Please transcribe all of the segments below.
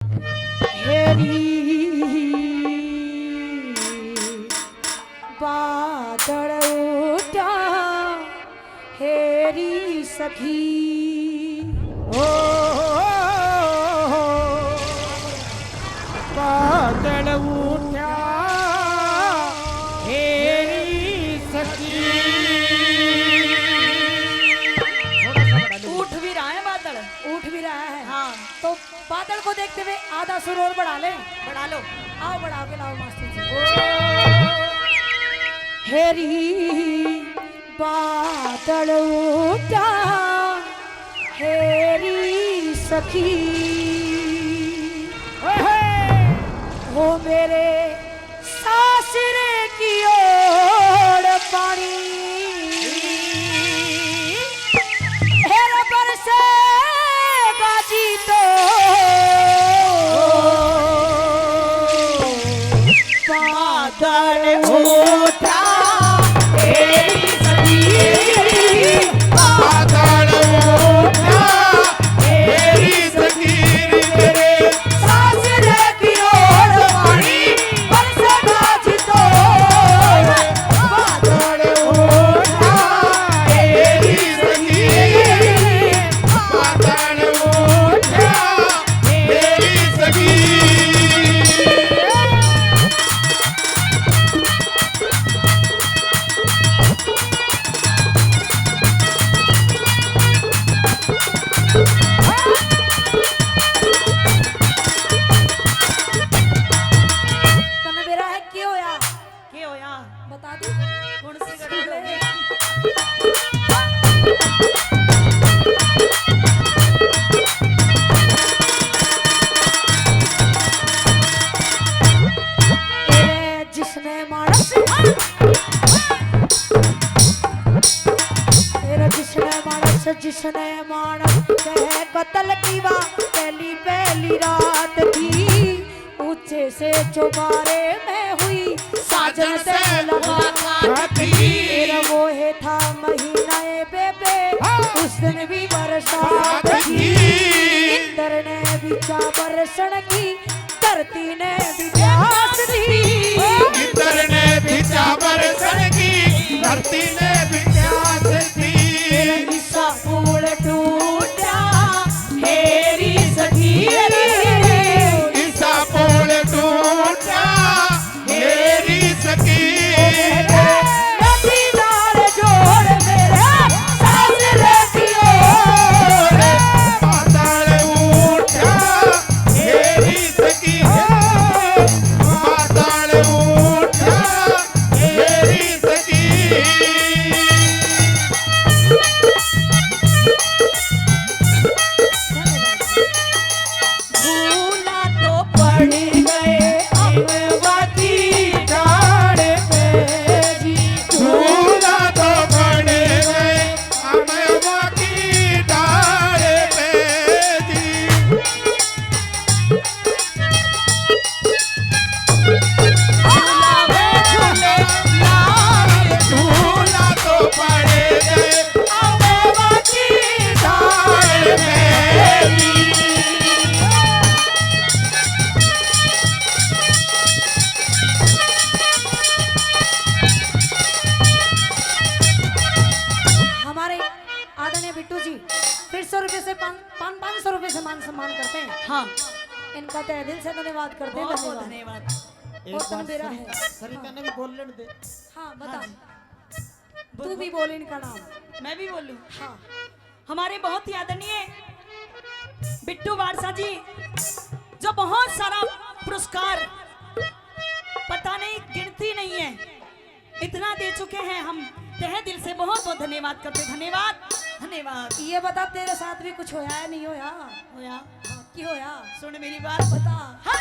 हेरी बादल उठा हेरी सखी ओ बादल उठा हेरी सखी। उठ भी रहा है बादल, उठ भी रहा है। हाँ तो बादल को देखते हुए आधा सुर और बढ़ा ले। बढ़ा लो। आओ बढ़ा के लाओ मास्टर जी। हेरी बादल उठा हेरी सखी हो मेरे सासरे की ओर पानी हेर बरसे गाजी तो बादल उठा हेरी सखी बादल उठा हेरी सखी मेरे सासरे की ओर पानी बरसे गाजी तो बादल उठा हेरी सखी बादल उठा हेरी सखी। तने मेरा है क्यों होया के होया बता दी कौन सी गड़ी होगी? तेरे जिसने मानस तेरा जिसने मानस कह कत्ल की बात पहली पहली रात थी ऊंचे से चौबारे में हुई साजन से मुलाकात थी। तेरा वो है था महीना बेबे उस दिन भी बरसात थी इंद्र ने बिछा बरसण की धरती ने भी प्यास दी इंद्र ने भिजा बरसन की धरती ने भी प्यास थी। ईसा फूल टूटा हेरी सखी ईसा पुल टूटा हेरी सखी नदीदार जोड़ मेरे सासरे की ओर बादल उठा हेरी सखी बादल उठा हेरी सखी। भूला तो पड़ गए अमवती डाढ़ पे जी झूला तो बन गए अमवा की डाल पे जी। झूला तो पड़ गए अमवा की डाल पे जी। हमारे आदरणीय बिट्टू जी फिर 100 रुपए से 500 रुपए से मान सम्मान करते हैं। हाँ इनका तहे दिल से धन्यवाद करते हैं। बहुत बहुत धन्यवाद। धन्यवाद। और तन मेरा है सरिता ने भी बोल लेने दे। हाँ बता तू भी बोल इनका नाम। मैं भी बोलूं? हाँ हमारे बहुत ही आदरणीय बिट्टू वारसा जी जो बहुत सारा पुरस्कार पता नहीं गिनती नहीं है इतना दे चुके हैं। हम तहे दिल से बहुत बहुत धन्यवाद करते। धन्यवाद धन्यवाद। ये बता तेरे साथ भी कुछ होया है नहीं होया? होया हाँ, की होया सुन मेरी बात बता। हाँ।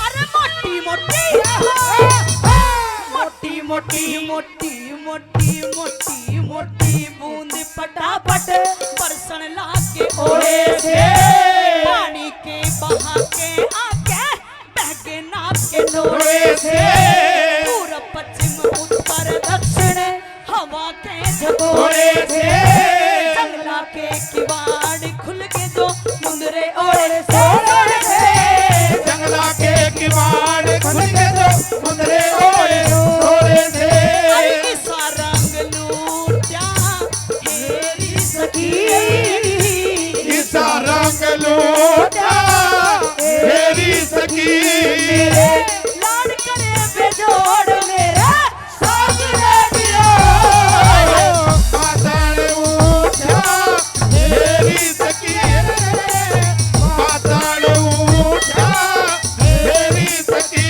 अरे मोटी मोटी मोटी मोटी मोटी मोटी मोटी मोटी बूंद पटापट बरसन लागे ओए से पानी के बहा के आके बह के नाप के नोड़े से पूरब पश्चिम हवा के झकोरे से जंगला के किवाड़ खुल के जो मुंदरे ओढ़े से जंगला के किवाड़ खुल के जो मुंदरे ओढ़े ओढ़े से ऐसा रंग लूटा हेरी सखी ईसा रंग लूटा मेरी सखी लाड करे बेजोड़ मेरा साथ ले दियो पाताल उठा मेरी सखी पाताल उठा मेरी सखी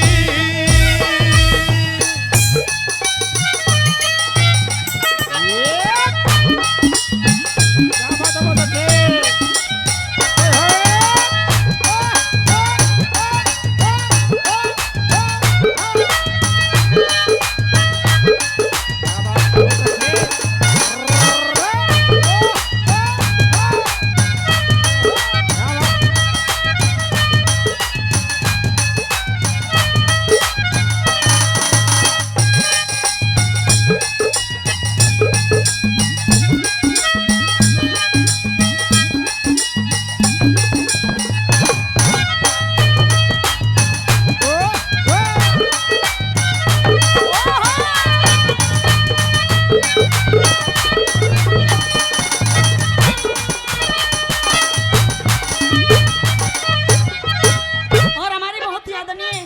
और हमारे बहुत ही आदरणीय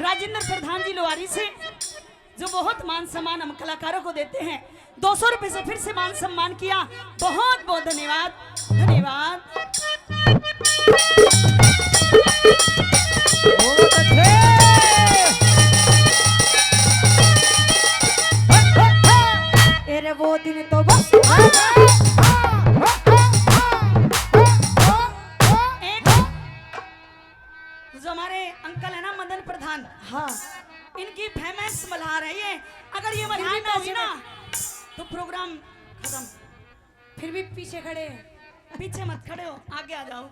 राजेंद्र प्रधान जी लोहारी से जो बहुत मान सम्मान हम कलाकारों को देते हैं 200 रुपए से फिर से मान सम्मान किया बहुत बहुत धन्यवाद धन्यवाद अरे वो दिन तो बस एक जो हमारे अंकल है ना मदन प्रधान हाँ इनकी फेमस मल्हार है ये अगर ये मल्हार ना हुई ना तो प्रोग्राम खत्म फिर भी पीछे खड़े हैं। पीछे मत खड़े हो आगे आ जाओ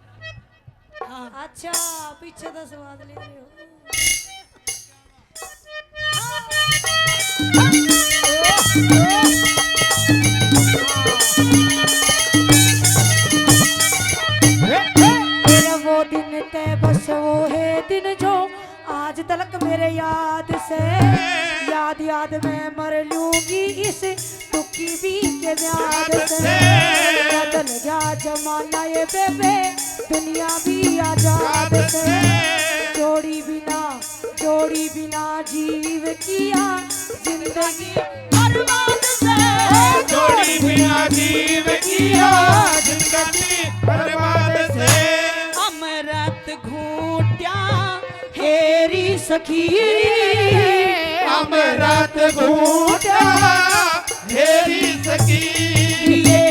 हाँ अच्छा पीछे तो स्वाद ले रहे हो मेरा वो दिन तय बस वो है दिन जो आज तलक मेरे याद से याद याद में मर लूंगी इस दुखी भी के म्याद से बदल गया जमाना ये बेबे दुनिया भी आजाद से जोड़ी बिना जीव किया जिंदगी बर्बाद से जोड़ी बिना जीव किया जिंदगी बर्बाद से अमृत घूट्या हेरी सखी अमृत घूटा मेरी सखी ये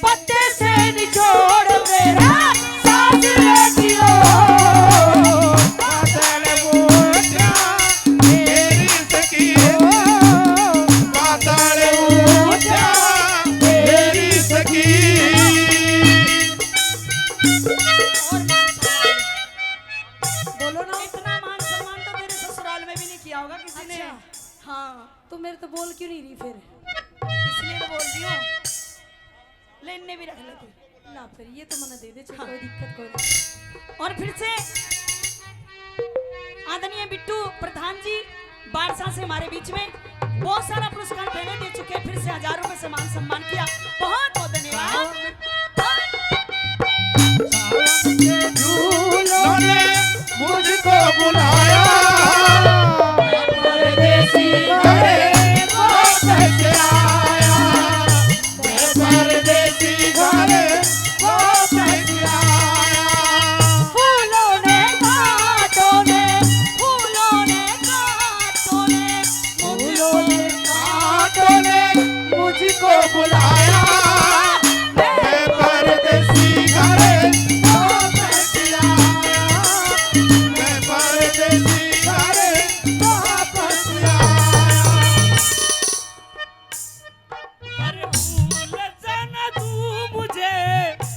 पत्ते से निचोड़ मेरा साथ ले दियो पाताल उठा मेरी सखी पाताल उठा मेरी सखी और मान सम्मान बोलो ना इतना मान सम्मान तो तेरे ससुराल में भी नहीं किया होगा किसी ने अच्छा। हाँ तो मेरे तो बोल क्यों नहीं रही फिर इसलिए तो बोल रही हूँ लेने भी रख ले तू ना फिर ये तो मना दे दे चल कोई दिक्कत कोई नहीं और फिर से आदरणीय बिट्टू प्रधान जी बारसा से हमारे बीच में बहुत सारा पुरस्कार पहले दे चुके हैं फिर से 1000 रुपए से मान सम्मान किया बहुत बहुत धन्यवाद झूलों ने मुझको बुलाया परदेसी घरे वो कैसे आया मैं परदेसी घरे वो कैसे आया फूलों ने कांटों ने कांटों ने मुझको बुलाया मैं परदेसी घरे वो कैसे आया मैं परदेसी घरे वापस आया पर भूल जाना तू मुझे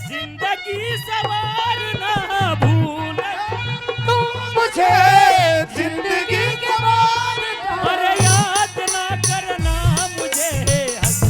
जिंदगी सवारना भूल तू मुझे जिंदगी के बाद पर याद ना करना मुझे हंस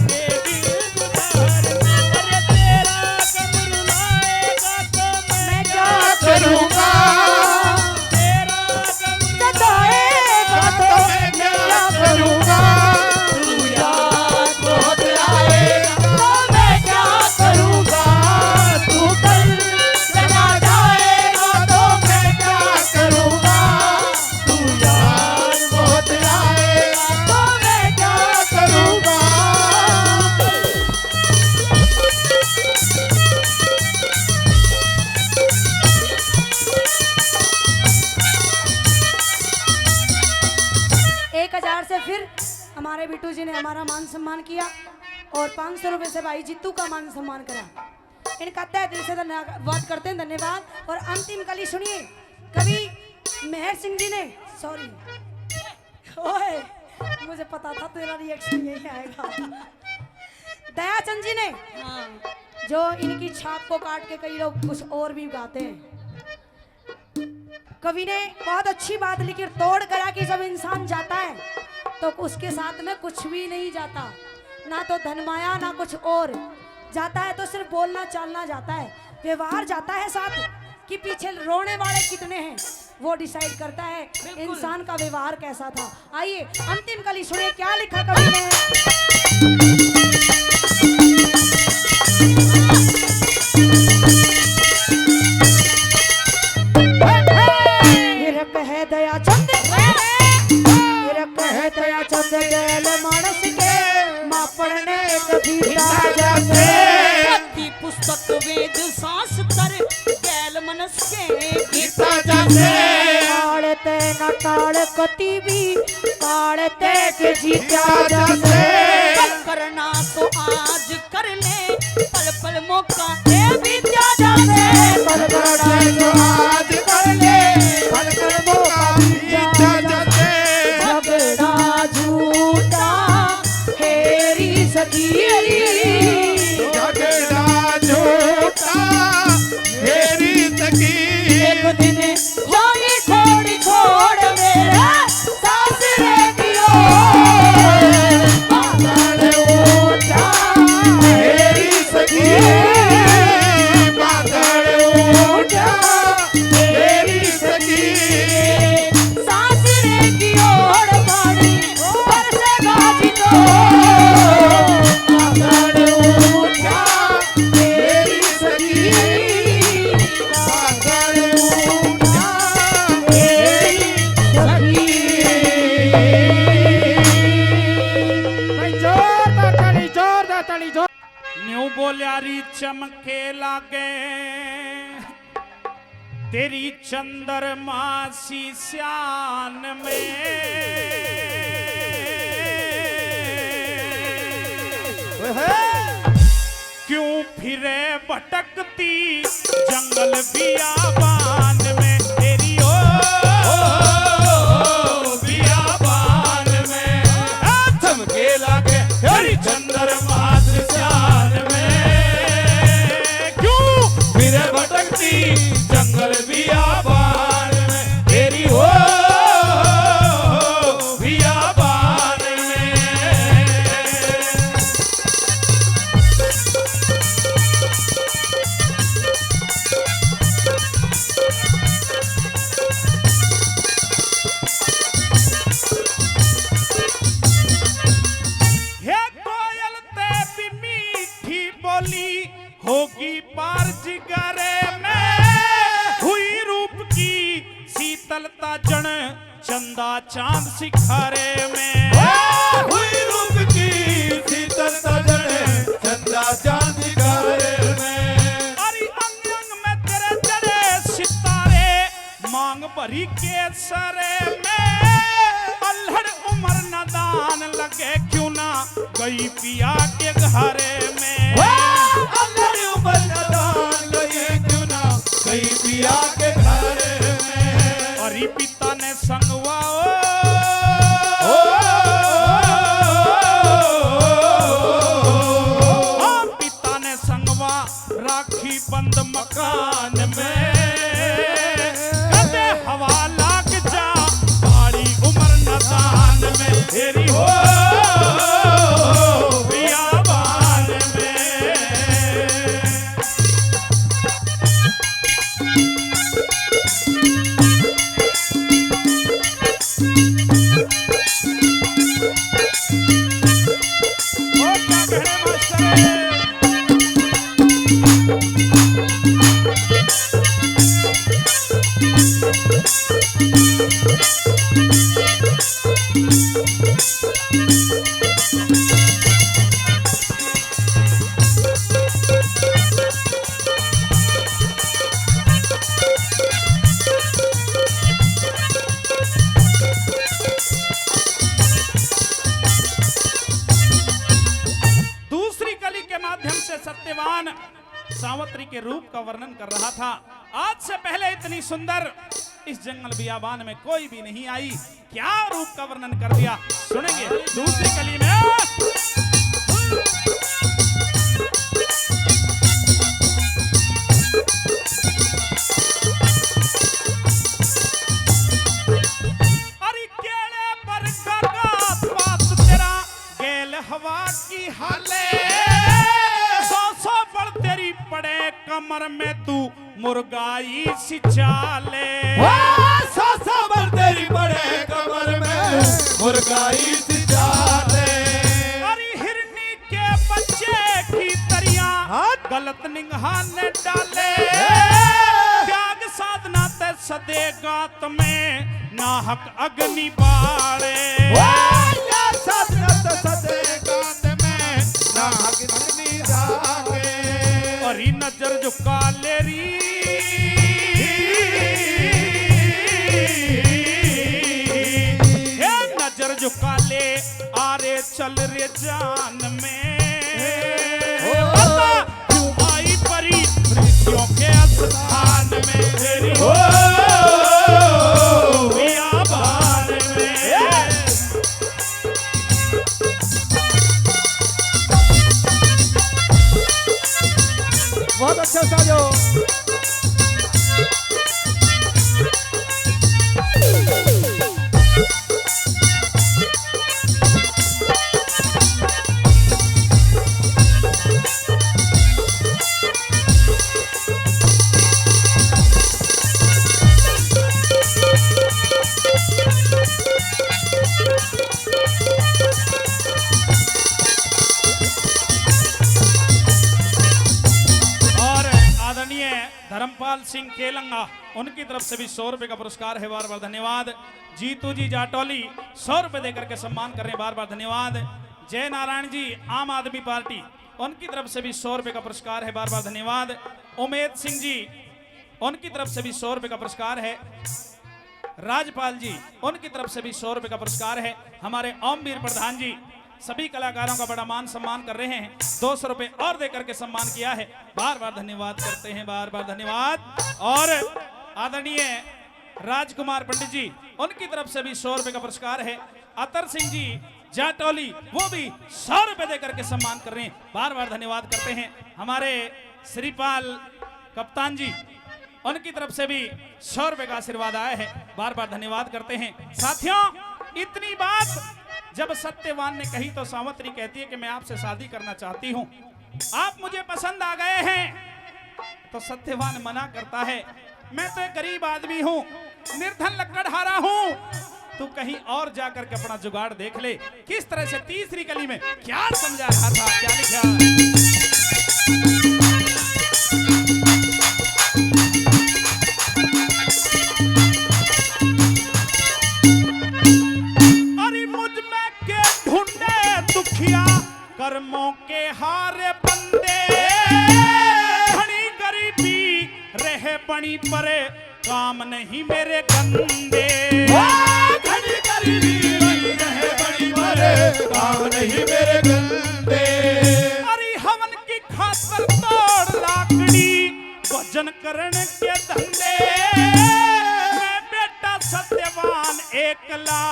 हमारे बिट्टू जी ने हमारा मान सम्मान किया और 500 रुपए से भाई जीतू का मान सम्मान करा। इनका तहे दिल से धन्यवाद करते हैं, धन्यवाद। और अंतिम कली सुनिए, कवि मेहर सिंह जी ने, सॉरी ओए मुझे पता था तेरा रिएक्शन यही आएगा। दयाचंद जी ने, हाँ। जो इनकी छाप को काट के कई लोग कुछ और भी गाते हैं। कवि ने बहुत अच्छी बात लिखी, तोड़ करा कि जब इंसान जाता है तो उसके साथ में कुछ भी नहीं जाता, ना तो धन माया ना कुछ और जाता है, तो सिर्फ बोलना चालना जाता है, व्यवहार जाता है साथ। कि पीछे रोने वाले कितने हैं वो डिसाइड करता है इंसान का व्यवहार कैसा था। आइए अंतिम कली सुनिए क्या लिखा कवि ने। हिरक है दयाचंद, हिरक है दयाचंद गैल मानस के मापड़ने कभी राजा से। पति पुस्तक वेद शास्त्र गैल मनस के गीता जैसे ताड़ते न ताड़ कति भी ताड़ते के जीता जैसे। कल करना तो आज कर ले, पल पल मौका दे विद्या जाने। पल करना तो आज कर ले, पल कर मौका गीता जैसे। झगड़ा झूठा हेरी सकी, झगड़ा झूठा मेरी तकी। एक दिन जानी छोड़ छोड़ मेरा सासरे की ओर। बादल ऊंचा मेरी सखी, बादल ऊंचा मेरी सखी। सासरे की ओर पानी बरसेगा जी तो। बादल ऊंचा मेरी सखी, बादल ऊंचा मेरी सखी। भाई जोरदार ताली जोर। न्यू बोलियारी चमके लागे तेरी चंद्रमा सी श्यान में। क्यों फिरे भटकती जंगल बियाबान में तेरी ओ बियाबान में। चमके लागे तेरी चंद्रमा सी श्यान में। क्यों फिरे भटकती जंगल बियाबान में तेरी ओ बियाबान में। हे कोयल ते भी मीठी बोली होगी पार जिगरे में। हुई रूप की शीतलता जन चंदा चांद सिखारे में। हुई रूप की शीतलता जड़े चंदा चांद सिखारे में। अरे अंग अंग में तेरे जड़े सितारे मांग भरी के सरे में। अल्हड़ उमर नदान लगे क्यों ना गई पिया के घरे में। अल्लाह ऊपर नदान लगे क्यों ना कहीं पिया के घर में। अरे पिता ने संगवा पिता ने संगवा राखी बंद मकान में। कदे हवा लाग जा भारी उम्र नदान में तेरी हो बियाबान में। ओ क्या कह रहे मास्टर। बियाबान सावत्री के रूप का वर्णन कर रहा था। आज से पहले इतनी सुंदर इस जंगल बियाबान में कोई भी नहीं आई। क्या रूप का वर्णन कर दिया, सुनेंगे दूसरी कली में। अरे केड़े पर कागज बात तेरा गेल हवा की हाले, पर तेरी पड़े कमर में तू मुर्गाई सी चाले। पर तेरी पड़े कमर में मुर्गाई सी चाले। अरे हिरनी के बच्चे की तरिया गलत निगाह ने डाले, त्याग साधना ते सदेगा तुम्हें नाहक अग्नि बाड़े। साधना ते सदेगा तुम्हें नाहक अग्नि बाड़े। हरी नजर झुका लेरी नजर झुका ले आरे चल रे जान में। क्यों आई परी ऋषियों के स्थान में तेरी हो बियाबान में। बहुत अच्छा साजो। धर्मपाल सिंह केलंगा उनकी तरफ से भी 100 रुपए का पुरस्कार है, बार बार धन्यवाद। जीतू जी जाटौली 100 रुपए देकर के सम्मान कर रहे हैं, बार बार धन्यवाद। जय नारायण जी आम आदमी पार्टी उनकी तरफ से भी 100 रुपए का पुरस्कार है, बार बार धन्यवाद। उमेद सिंह जी उनकी तरफ से भी 100 रुपए का पुरस्कार है। राजपाल जी उनकी तरफ से भी 100 रुपए का पुरस्कार है। हमारे ओमवीर प्रधान जी सभी कलाकारों का बड़ा मान सम्मान कर रहे हैं, 200 रुपए और देकर के सम्मान किया है, बार बार धन्यवाद करते हैं, बार बार धन्यवाद। और आदरणीय राजकुमार पंडित जी उनकी तरफ से भी 100 रुपए का पुरस्कार है। अतर सिंह जी जाटौली वो भी 100 रुपए देकर के सम्मान कर रहे हैं, बार बार धन्यवाद करते हैं। हमारे श्रीपाल कप्तान जी उनकी तरफ से भी 100 रुपए का आशीर्वाद आया है, बार बार धन्यवाद करते हैं। साथियों इतनी बात जब सत्यवान ने कही तो सावत्री कहती है कि मैं आपसे शादी करना चाहती हूं, आप मुझे पसंद आ गए हैं। तो सत्यवान मना करता है, मैं तो एक गरीब आदमी हूं, निर्धन लकड़हारा हूं, तू कहीं और जाकर के अपना जुगाड़ देख ले। किस तरह से तीसरी कली में क्या समझा रहा था, क्या लिखा। कर्मों के हारे बंदे घनी गरीबी रहे बड़ी परे काम नहीं मेरे गंदे। घनी गरीबी रहे बड़ी परे काम नहीं मेरे गंदे। अरे हवन की खातर तोड़ लाकड़ी भजन करने के धंधे। मैं बेटा सत्यवान एकला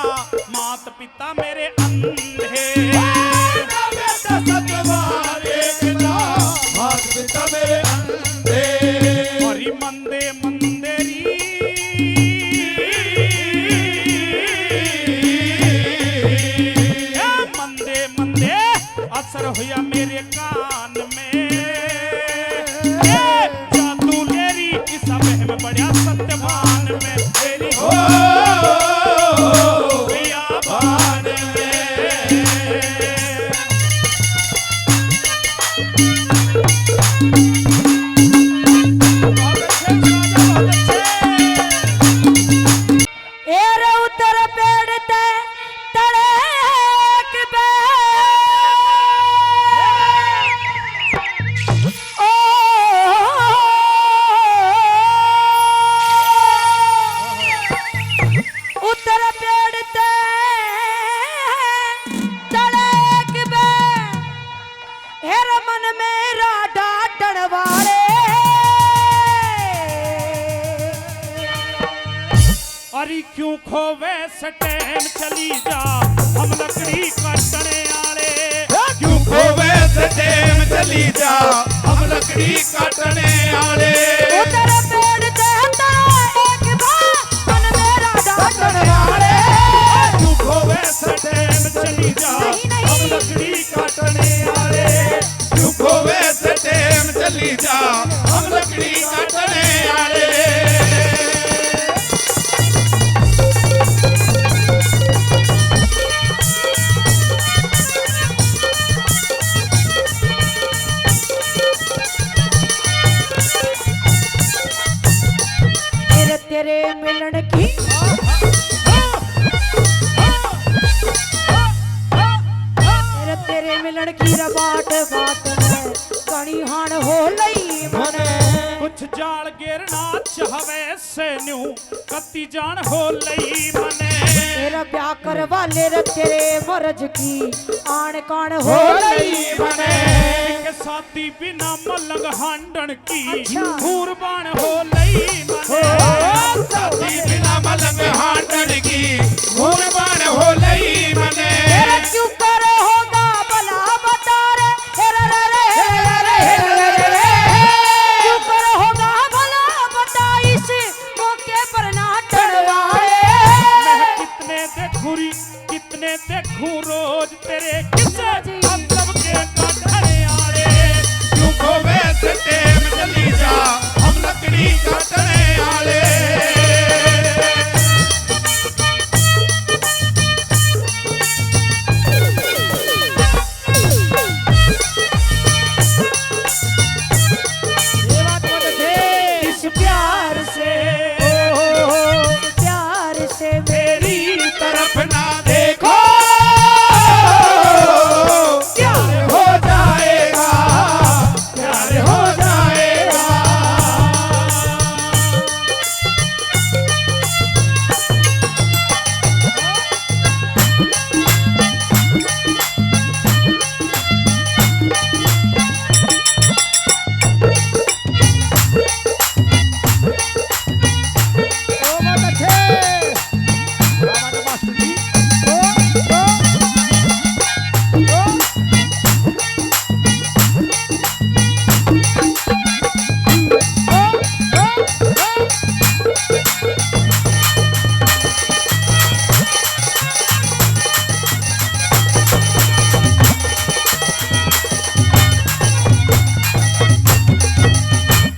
मात पिता मेरे अंधे। सत्यवान एकला मात पिता मेरे अंधे। हरि मंदे मंदेरी मंदे मंदे असर हुआ मेरे कान में। जादू लेरी इस में बढ़िया सत्यवान में तेरी हो बियाबान में। बारी क्यों खोवे सटेम चली जा हम लकड़ी काटने आले क्यों खोवे से टेम चली जा हम लकड़ी काटने आले तेरे पेड़ ते तेरा एक बार मन मेरा डांटने वाले क्यों खोवे से टेम चली जा हम लकड़ी काटने आले क्यों खोवे से टेम चली जा हम लकड़ी काटने आले तेरे मिलन की तेरे मिलन की रबाट बात में कणी हाण हो लई मने कुछ जाल गिरना चाहवे से न्यू कत्ती जान हो लई मने तेरा ब्याह करवा ले रे तेरे मरज की आन कान हो लई मने के साथी बिना मलंग हांडन की अच्छा। कुर्बान हो लई मने साथी बिना मलंग हांडन की कुर्बान हो लई मने तेरा क्यों करे होगा भला बता रे क्यों करे होगा भला बता इस मौके पर ना टड़वाए मैं कितने देखूं रोज तेरे किस्से मतलब के काटने आले क्यों खोवे से टेम चली जा हम लकड़ी काटने आले इस प्यार से मेरी तरफ ना देखो प्यार हो जाएगा प्यार हो जाएगा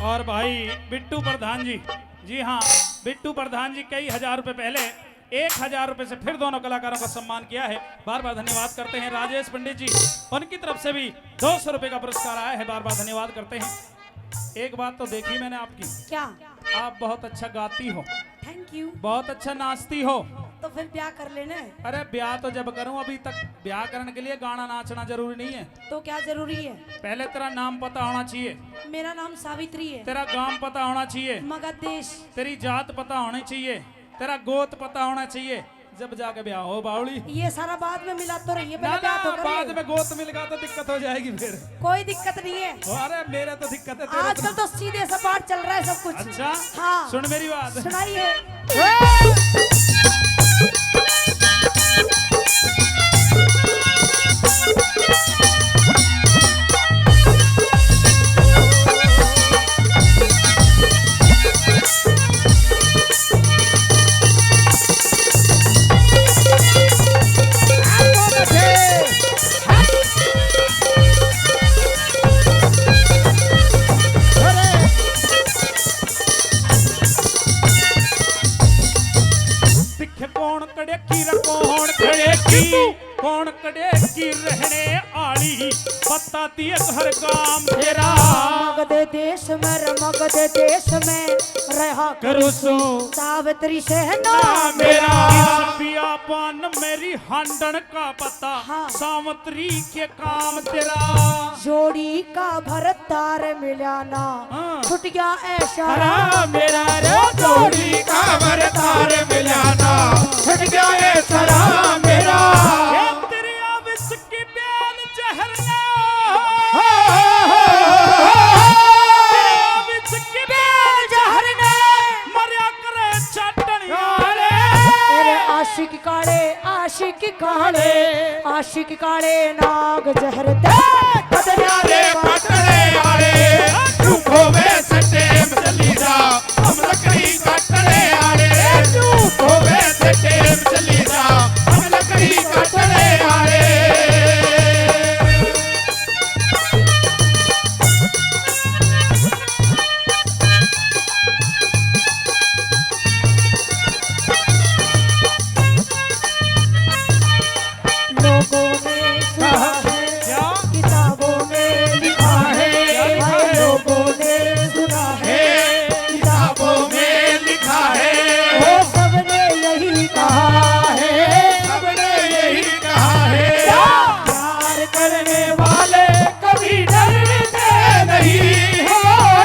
और भाई बिट्टू प्रधान जी, जी हाँ, बिट्टू प्रधान जी कई हजार रुपए पहले 1000 रुपए से फिर दोनों कलाकारों का सम्मान किया है। बार बार धन्यवाद करते हैं। राजेश पंडित जी, उनकी तरफ से भी 200 रुपए का पुरस्कार आया है। बार बार धन्यवाद करते हैं। एक बात तो देखी मैंने आपकी, क्या? आप बहुत अच्छा गाती हो, थैंक यू। बहुत अच्छा नाचती हो। तो फिर ब्याह कर लेना। अरे ब्याह तो जब करूं, अभी तक ब्याह करने के लिए गाना नाचना जरूरी नहीं है। तो क्या जरूरी है? पहले तेरा नाम पता होना चाहिए, मेरा नाम सावित्री है। तेरा गांव पता होना चाहिए, मगध देश। तेरी जात पता होनी चाहिए, तेरा गोत पता होना चाहिए, जब जाके ब्याह हो बावली। ये सारा बाद में मिला तो रही है, ना पहले ब्याह तो ना, कर बाद ले। में गोत मिल गया तो दिक्कत हो जाएगी फिर। कोई दिक्कत नहीं है, अरे मेरे तो दिक्कत है, तेरे आजकल तो सीधे सपाट चल रहा है सब कुछ। अच्छा हाँ। सुन मेरी बात, सुनाइए। दिखे कौन कड़े की रे कौन कड़े की, कौन कड़े की रहने आली, बताती है घर काम तेरा। मगध देश में मगध देश में रहा करूँ सो सावित्री से ना मेरा बियापान मेरी हांडन का पता, हाँ। सावत्री के काम तेरा। जोड़ी का भरतार मिलाना हाँ। छुट गया ऐसा मेरा रे जोड़ी का वरदार मिलाना छट गया है सरा मेरा तेरिया विष की बेल जहर ने, तेरिया विष की बेल जहर ने मरिया करे चटनिया रे। काले आशिक काले नाग जहर दे कदयारे पटने आले चुप होवे सटेम चली जा हम लकड़ी काटने आले चुप होवे सटेम चली जा हम लकड़ी काटने आले लोगों में सुना है क्या? किताबों में लिखा है भाई लोगों ने सुना है किताबों में लिखा है वो सबने यही कहा है सबने यही कहा है प्यार करने वाले कभी डरते नहीं हो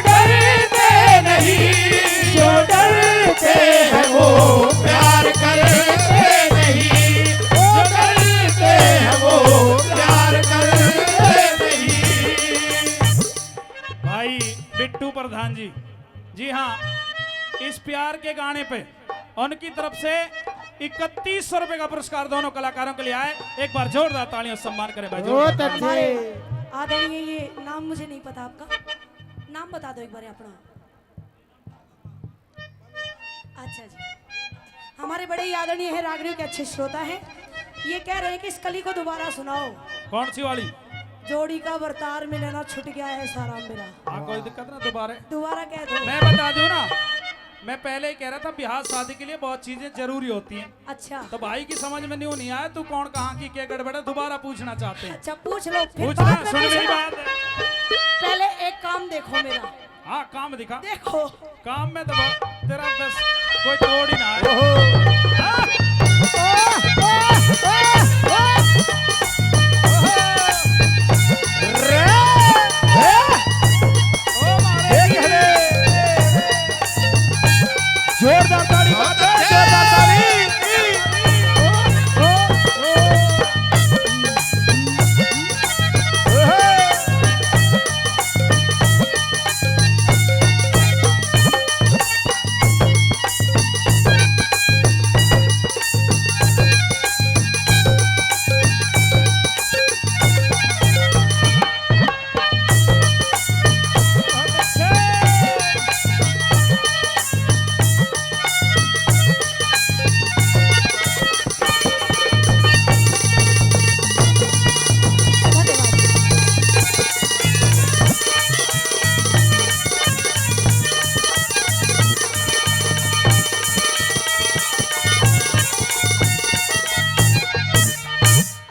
डरते नहीं जो डरते हैं वो प्यार करते नहीं जो डरते हैं वो प्यार करते नहीं भाई बिट्टू प्रधान जी, जी हाँ, इस प्यार के गाने पे उनकी तरफ से 3100 रुपए का पुरस्कार दोनों कलाकारों के लिए आए। एक बार जोरदार तालियों से सम्मान करें भाई। बहुत जोरदार। अच्छे आदरणीय ये नाम मुझे नहीं पता आपका नाम बता दो एक बार अपना। अच्छा जी हमारे बड़े ही आदरणीय है रागनी के अच्छे श्रोता हैं। ये कह रहे हैं कि इस कली को दोबारा सुनाओ। कौन सी वाली? जोड़ी का वर्तार में लेना छूट गया है सारा मेरा। हाँ कोई दिक्कत ना, दोबारा कह दो। मैं बता दूं ना, मैं पहले ही कह रहा था ब्याह शादी के लिए बहुत चीजें जरूरी होती हैं। अच्छा तो भाई की समझ में नहीं आया तू कौन कहाँ की क्या गड़बड़ है, दोबारा पूछना चाहते हैं। अच्छा पूछ लो फिर पूछना, बाद में सुन मेरी पूछना। बात। पहले एक काम देखो मेरा। हाँ काम दिखा। देखो काम में तो तेरा बस कोई तोड़ ही ना है। हाँ? जोरदार ताली जोरदार ताली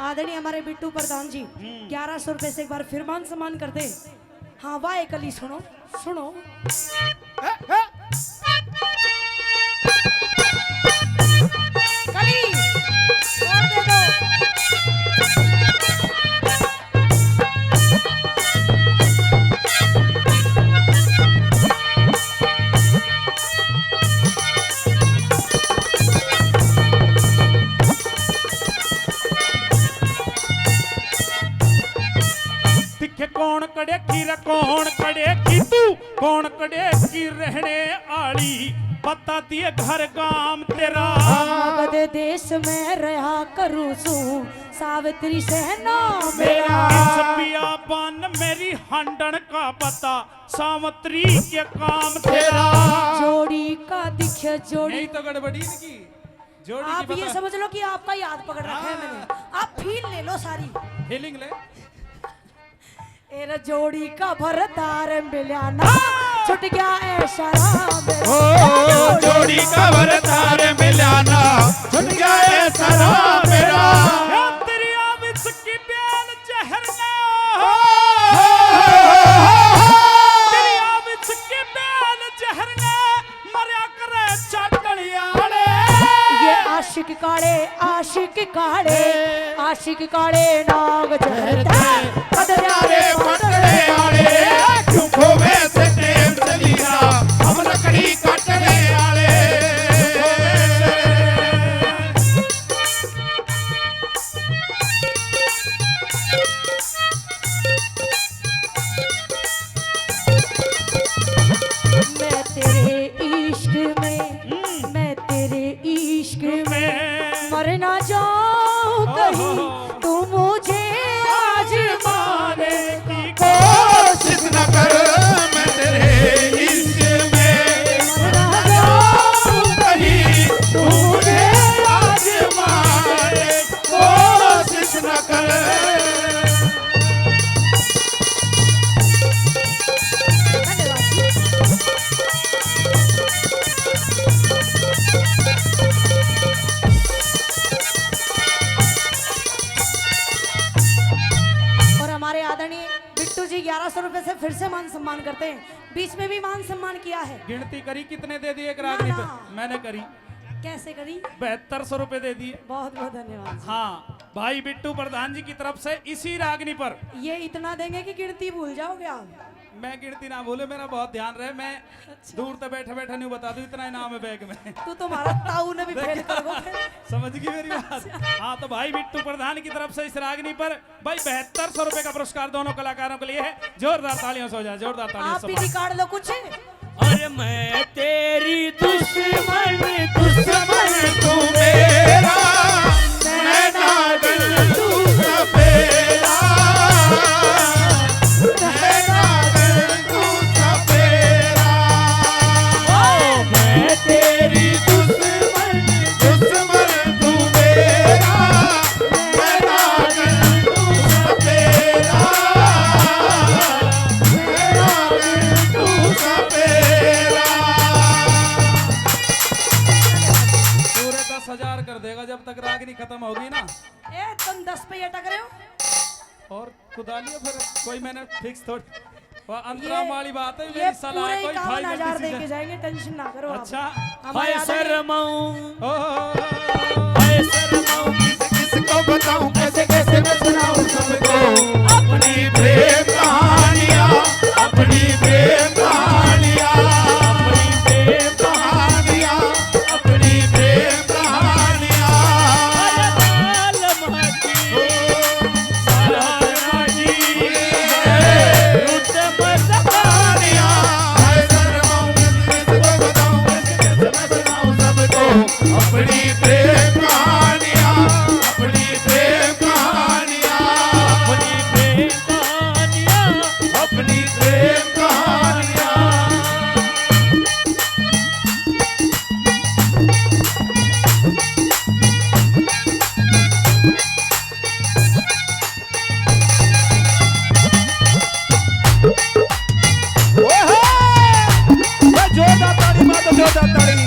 आदरणीय हमारे बिट्टू प्रधान जी 1100 रुपए से एक बार फिर मान सम्मान कर दे। हाँ वाह एक कली सुनो सुनो। कली और दे दो। दिखे कौन कड़े की रे कौन कड़े की तू कौन कड़े की रहने आली पता दिए घर गाम तेरा। मगध देश में रहा करूँ सू सावित्री से नाम मेरा। इस बियाबान मेरी हंडन का पता सावित्री के काम तेरा। जोड़ी का दिखे जोड़ी। नहीं तो गड़बड़ी इनकी जोड़ी आप की ये पता। समझ लो कि आपका याद पकड़ रखा है मैंने। आप फील ले लो सारी। फीलिंग ले। एरा जोड़ी का भरतार मिलाना छुट गया है शराब। ओ जोड़ी का भरतार मिलाना छुट गया है सारा मेरा। या तेरी आविस की बेल जहर ने तेरी आविस की बेल जहर ने मरिया करे चाटड़ियाले। ये आशिक काले आशिक काले आशिक काले नाग जहरता कदयारे पटने आले चुप होवे से टेम चली जा हम लकड़ी काटने आले। मैं तेरे इश्क में मैं तेरे इश्क में मर ना जाऊं जी 1100 रुपए से फिर से मान सम्मान करते हैं, बीच में भी मान सम्मान किया है। गिनती करी कितने दे दिए एक रागनी पे? ना। मैंने करी कैसे करी? 7200 रुपए दे दिए। बहुत बहुत धन्यवाद। हाँ, भाई बिट्टू प्रधान जी की तरफ से इसी रागनी पर। ये इतना देंगे कि गिनती भूल जाओगे आप? मैं गिनती ना भूले, मेरा बहुत ध्यान रहे, मैं दूर तक बैठे बैठे नहीं बता दूं, इतना इनाम है बैग में। तू तुम्हारा ताऊ ने भी फेल कर दो। समझ गई मेरी बात? हाँ, तो भाई बिट्टू प्रधान की तरफ से इस रागनी पर भाई 7200 रुपए का पुरस्कार दोनों कलाकारों के लिए है। जोरदार तालियों से हो जाए, जोरदार तालियों आप से। भी निकाल लो कुछ। अरे मैं तेरी दुश्मन दुश्मन तू मेरा, मैं नागन तू सपेरा, मैं नागन तू सपेरा। मैं तेरी दुश्मन दुश्मन तू मेरा, मैं नागन तू सपेरा, मैं नागन तू सपेरा। पूरे 10,000 कर देगा जब तक रागनी खत्म होगी ना। ए तुम 10 पे अटक रहे हो। और खुदा लिया फिर कोई मैंने फिक्स थोड़ी, वो अंतराम वाली बात है, ये मेरी सलाह पूरे है, कोई भाई 51,000 गलती दे से के जाएंगे, टेंशन ना करो आप। अच्छा। हमारे हाय आदमी- शर्माऊं ओ, हाय शर्माऊं किसको बताऊं, कैसे कैसे मैं सुनाऊं सबको अपनी प्रेम कहानियां, अपनी प्रेम कहानियां, अपनी प्रेम कहानियां, अपनी प्रेम कहानियां। कहानियां हाय शर्माऊं, किसको बताऊं, कैसे कैसे मैं सुनाऊं सबको अपनी प्रेम कहानियां, अपनी प्रेम कहानियां, अपनी प्रेम कहानियां, अपनी प्रेम कहानियां। जोरदार ताड़ी मारो, जोरदार ताड़ी।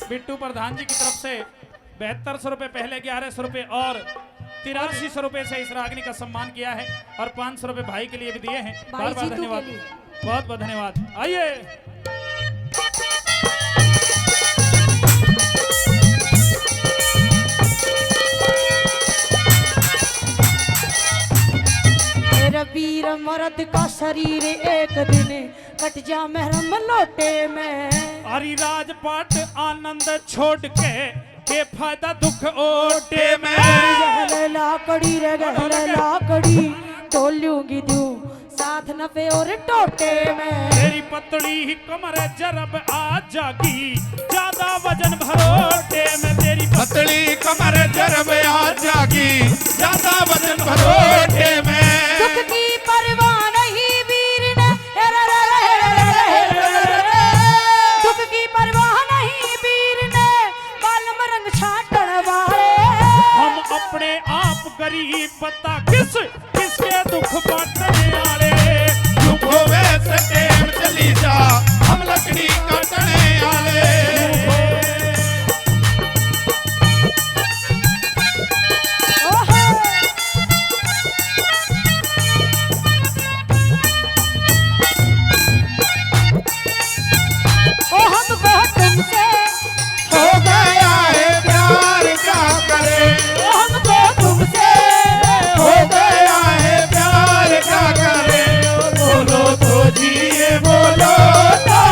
बिट्टू प्रधान जी की तरफ से 7200 रुपए, पहले 1100 रुपए और 8300 रुपए से इस रागनी का सम्मान किया है, और 500 रुपए भाई के लिए भी दिए हैं। भाई बार बार जीतू के धन्यवाद, लिए। बहुत बहुत धन्यवाद। आइए मेरा वीर मर्द का शरीर एक दिन कट जा महरम लोटे में। हरी राजपाट आनंद छोड़ के फायदा दुख ओटे में। गहरे लाकड़ी रे गहरे लाकड़ी तोलूंगी तू साथ नफे और टोटे में। तेरी पतली ही कमर जरब आ जागी, ज्यादा वजन भरोटे में। तेरी पतली कमर जरब आ जागी, ज्यादा वजन भरोटे में। दुख की परवाह नहीं वीर ने, दुख की परवाह नहीं वीर ने, बालम रंग छाटन वाले। हम अपने आप गरीब बता किसके दुख बांटने वाले। दुखों में से टेम चली जा, हम लकड़ी काटने वाले। ओ हमको तुमसे हो गया है प्यार क्या करे, ओ हमको तुमसे हो गया है प्यार क्या करे। बोलो तो जिए, बोलो तो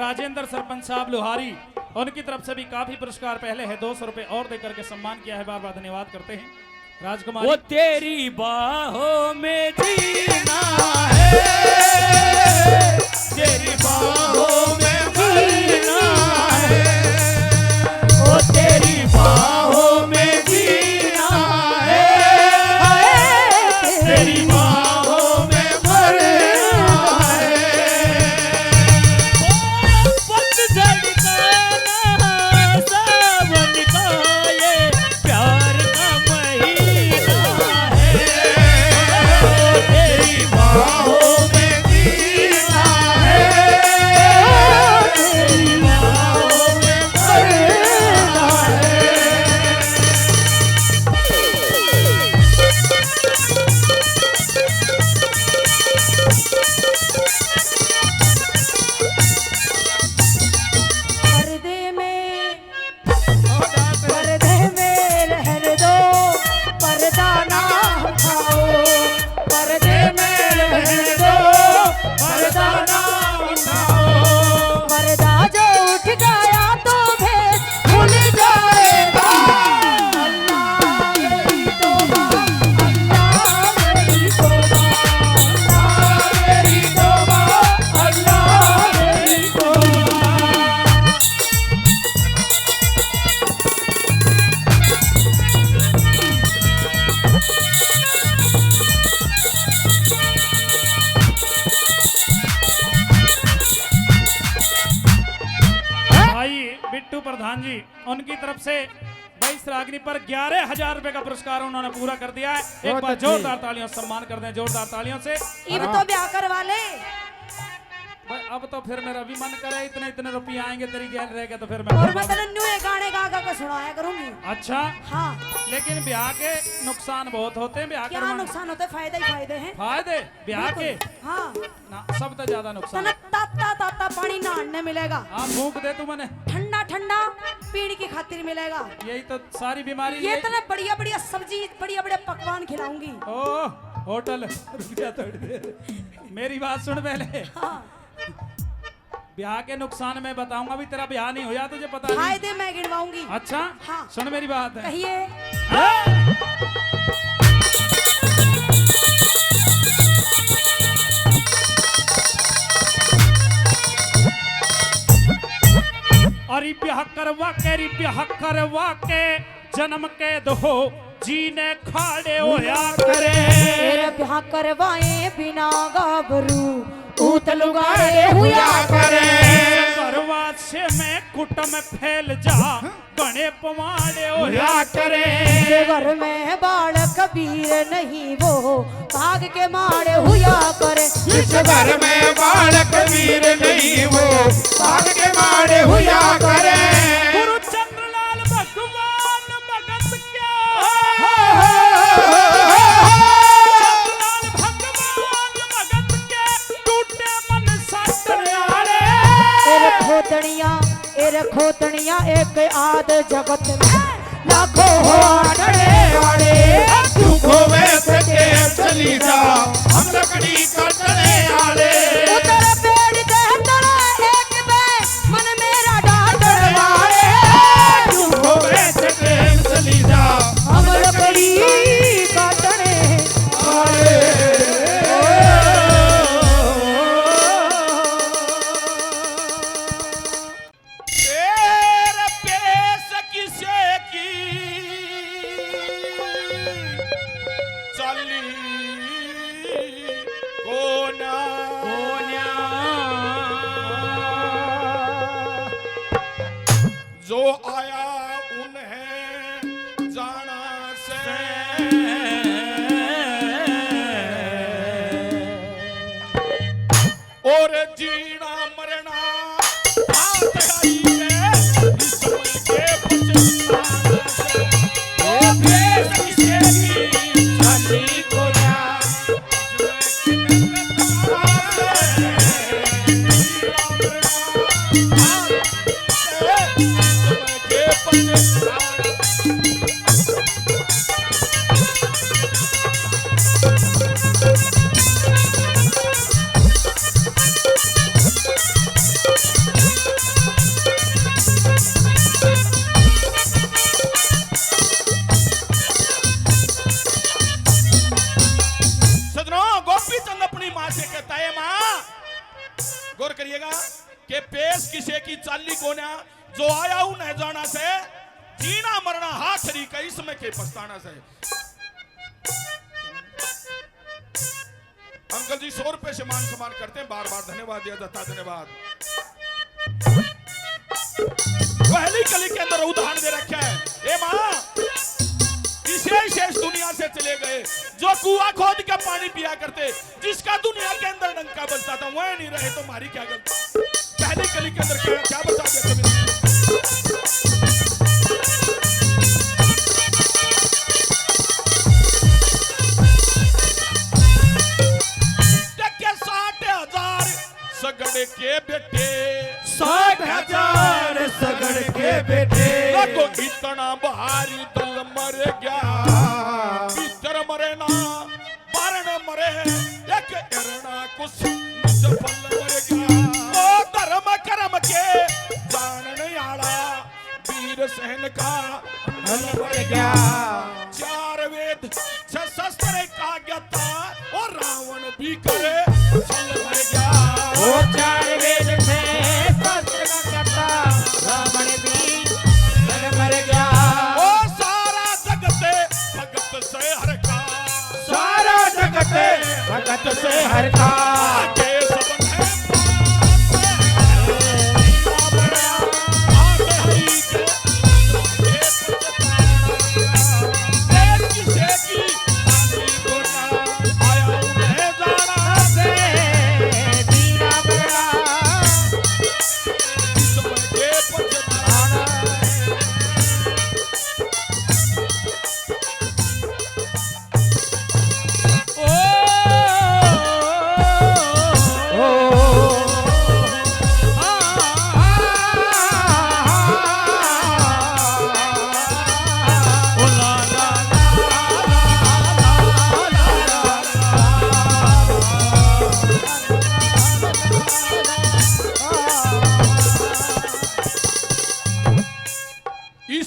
राजेंद्र सरपंच साहब लोहारी, उनकी तरफ से भी काफी पुरस्कार पहले है 200 रुपए और देकर के सम्मान किया है। बार बार धन्यवाद करते हैं। राजकुमार वो तेरी बाहों में जीना है तेरी बाहों में मरना है, ओ तेरी बाहों में जीना है, तेरी बाहों में मरना है। पतझड़ का सावन का ये प्यार का महीना है, तेरी बाहों में जीना है, तेरी बाहों में मरना है। पर्दे में रहने दो, पर्दा ना उठाओ, पर्दे में रहने दो, पर्दा ना उठाओ, पर्दा जो उठ गया तो भेद भूल जाएगा। अल्लाह मेरी तौबा, अल्लाह मेरी तौबा, अल्लाह मेरी तौबा, अल्लाह मेरी तौबा। भाई बिट्टू प्रधान जी, उनकी तरफ से 22 रागनी पर 11,000 रुपए का पुरस्कार उन्होंने पूरा कर दिया है। एक बार जोरदार तालियों से सम्मान कर दें, जोरदार तालियों से। इब तो ब्याह करवा ले। भाई अब तो फिर मेरा भी मन करे, इतने इतने रुपये आएंगे तेरी गैल रहेगा तो फिर और मैं मैं तेरे न्यू गाने गा गा के सुनाया करूंगी। अच्छा, हाँ, लेकिन ब्याह के नुकसान बहुत होते हैं। ब्याह क्या करवाने नुकसान होते, फायदे ही फायदे हैं। फायदे ब्याह के हाँ, ना, सब तो ज्यादा नुकसान। तने ताता ताता पानी नहाने मिलेगा, हाँ फूक दे तू मैंने, ठंडा ठंडा पीने की खातिर मिलेगा। यही तो सारी बीमारी ये यही- तने बढ़िया बढ़िया सब्जी, बढ़िया बढ़िया पकवान खिलाऊंगी। ओह होटल, रुक जा थोड़ी देर, मेरी बात सुन पहले। हाँ, ब्याह के नुकसान मैं बताऊंगा, भी तेरा ब्याह नहीं होया तुझे पता नहीं। फायदे मैं गिनवाऊंगी। अच्छा हाँ। सुन मेरी बात है। कहिए। अरे ब्याह करवा के जन्म के दो जीने खाड़े होया करे। तेरे ब्याह करवाए बिना गाभरू ऊत लुगाड़े हुआ करे। करवा से मैं कुटम फैल जा बने पवाड़े होया होया करे। घर में बाल कबीर नहीं वो भाग के मारे हुआ करे। जिस घर में बालक वीर नहीं वो भाग के मारे हुआ करे। गुरु चंद्रलाल भगवान भगत क्या चंद्रलाल भगवान भगत के टूटे मन साटनारे। एरे खोतड़िया एक आध जगत में लाखों हो आड़े आड़े तू खोवे से टेम चली जा हम लकड़ी कटने आड़े। उतर पेड़ दे तरा एक बे मन मेरा डांटड़ मारे। तू खोवे से टेम चली जा हम लकड़ी काटने आड़े। तेरे पेश किसे की चली कोना जो आया उन्हें जाना से। और जीना मरना हाथ आई है इस समय के पछताना से। ओ देश किसे की चली कोना चलेगा कि पेश किसे की चाली कोन्या जो आया हूं न जाना से जीना मरना हाथ री का इसमें के पछताना से। अंकल जी 100 रुपए से मान सम्मान करते हैं, बार बार धन्यवाद दिया जाता, धन्यवाद। पहली कली के अंदर उदाहरण दे रखा है, ए मां शेष दुनिया से चले गए जो कुआं खोद के पानी पिया करते, जिसका दुनिया के अंदर डंका बजता था, वह नहीं रहे तो हमारी क्या गलती। पहली कली के अंदर क्या बता दिया सगड़ के बेटे 60,000 सगड़ के बेटे लगो इतना भारी दल मर गया, भीतर मरे ना बारण मरे एक एरना कुछ जफल मर गया। ओ धर्म कर्म के जानने आला वीर सहन का हल मर गया। 4 वेद 6 शस्त्र का ज्ञाता और रावण भी करे छल मर गया। वो 4 वेद थे शस्त्र का ज्ञाता, रावण भी छल मर गया। ओ सारा जगत भगत से हर का, सारा जगत भगत से हर का। आगे सबन है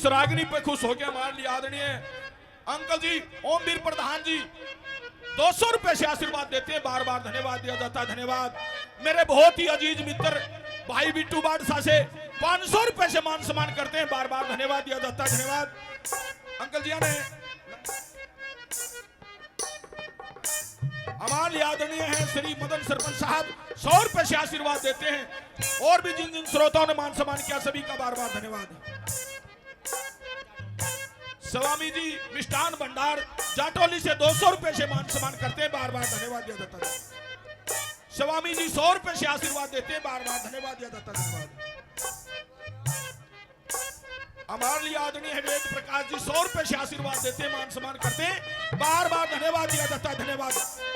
रागनी पे खुश हो गया मान लिया आदरणीय अंकल जी ओमवीर प्रधान जी 200 रुपए से आशीर्वाद देते हैं, बार बार धन्यवाद दिया जाता है, धन्यवाद। मेरे बहुत ही अजीज मित्र भाई बिट्टू बादशाह से 500 रुपए से मान सम्मान करते हैं, बार बार धन्यवाद दिया जाता है, धन्यवाद। अंकल जी ने हमारे आदरणीय हैं श्री मदन सरपंच साहब 100 रुपए से आशीर्वाद देते हैं, और भी जिन जिन श्रोताओं ने मान सम्मान किया सभी का बार बार धन्यवाद। स्वामी जी मिष्ठान भंडार जाटोली से 200 रुपए से मान सम्मान करते हैं, बार बार धन्यवाद दिया जाता है। स्वामी जी 100 रुपए से आशीर्वाद देते हैं, बार बार धन्यवाद दिया जाता है, धन्यवाद। हमारे लिए आदरणीय वेद प्रकाश जी 100 रुपए से आशीर्वाद देते हैं, मान सम्मान करते हैं, बार बार धन्यवाद दिया जाता है, धन्यवाद।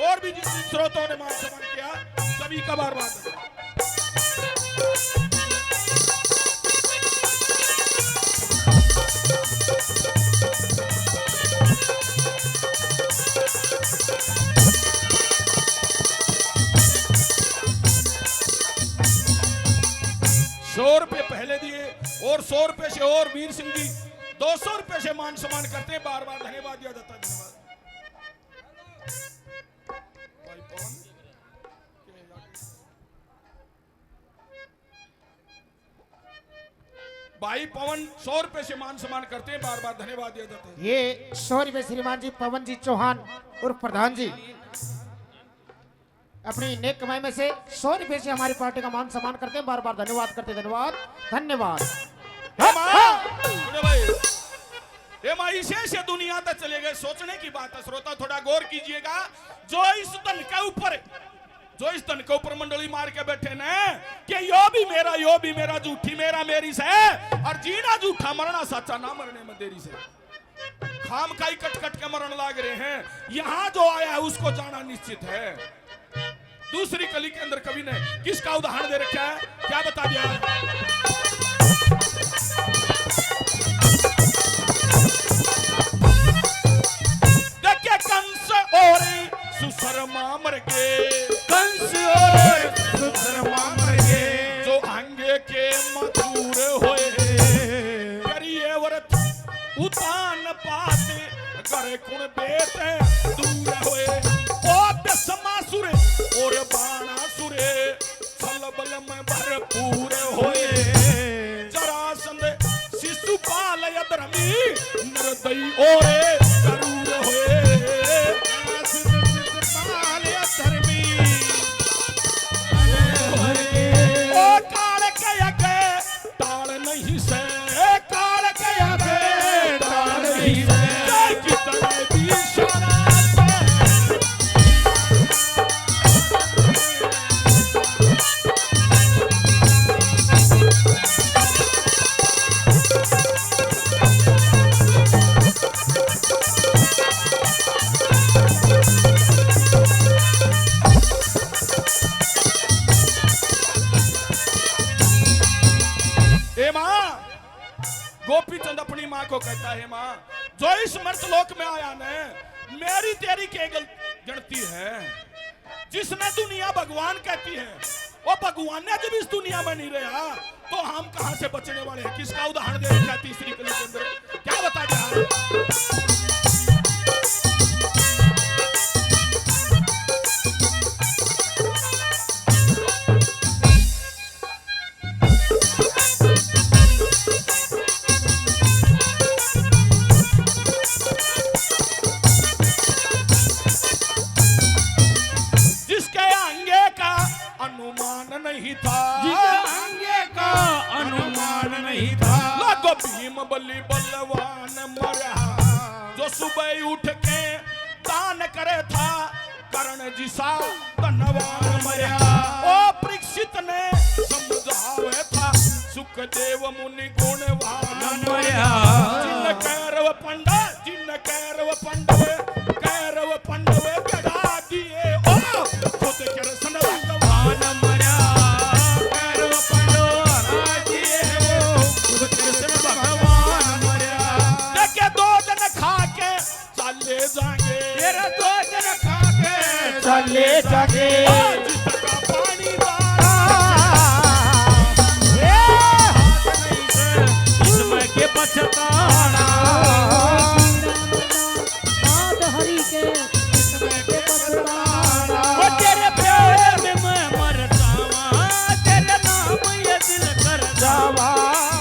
और भी जिन जिन श्रोताओं ने मान सम्मान किया सभी का बार बार धन्यवाद। ₹100 पहले दिए और 100 रुपए से और वीर सिंह जी 200 रुपए से मान सम्मान करते हैं, बार बार धन्यवाद दिया जाता है, धन्यवाद। भाई पवन 100 रुपए से मान सम्मान करते हैं, बार बार धन्यवाद दिया जाता है। ये 100 रुपए श्रीमान जी पवन जी चौहान और प्रधान जी अपनी नेक कमाई में से 100 रुपए से हमारी पार्टी का मान सम्मान करते हैं, बार बार धन्यवाद करते हैं, धन्यवाद धन्यवाद। इसे दुनिया तक चले गए, सोचने की बात है श्रोता, थोड़ा गौर कीजिएगा। जो इस तन के ऊपर मंडली मार के बैठे न कि यो भी मेरा झूठी मेरा मेरी से, और जीना झूठा मरना सच्चा ना मरने में देरी से, खाम खाई कट कट के मरण लाग रहे हैं। यहाँ जो आया है उसको जाना निश्चित है। दूसरी कली के अंदर कवि ने किसका उदाहरण दे रखा है, क्या बता दिया? देखे कंस और सुशर्मा मर गए, कंस और सुशर्मा मर गए, जो आंगे के मधुर होए, करिए व्रत उतान पाते, करे कुण बेत दूर होए। ओ दसमा सुरे और बाणा सुरे, छल बल में भरपूर होए जरासंध शिशुपाल अधर्मी निर्दयी ओरे करूर होए शिशुपाल अधर्मी ओ काल के आगे टाल नहीं से काल के आगे टाल नहीं से कितना भी शाना गोपीचंद अपनी माँ को कहता है, माँ जो इस मर्तलोक में आया ने मेरी तेरी के गणती है जिसने दुनिया भगवान कहती है वो भगवान ने जब इस दुनिया में नहीं रहा तो हम कहां से बचने वाले हैं। किसका उदाहरण दे रखा तीसरी कली के अंदर क्या बता दिया। नहीं था जिसके का अनुमान नहीं था लागो भीम बलि बलवान मरा जो सुबह उठ के दान करे था कर्ण जिसा धनवान मरा ओ परीक्षित ने समझावे था सुखदेव मुनि गुणवान मरा जिन कैरव पंडव गड़ा दिए ओ खुद कर सन भगवान चले जागे जिसका पानी इसमें के पछताना नाद हरि के इसमें के पछताना ओ तेरे प्यार में मैं मर जावा तेरे नाम ये दिल कर जावा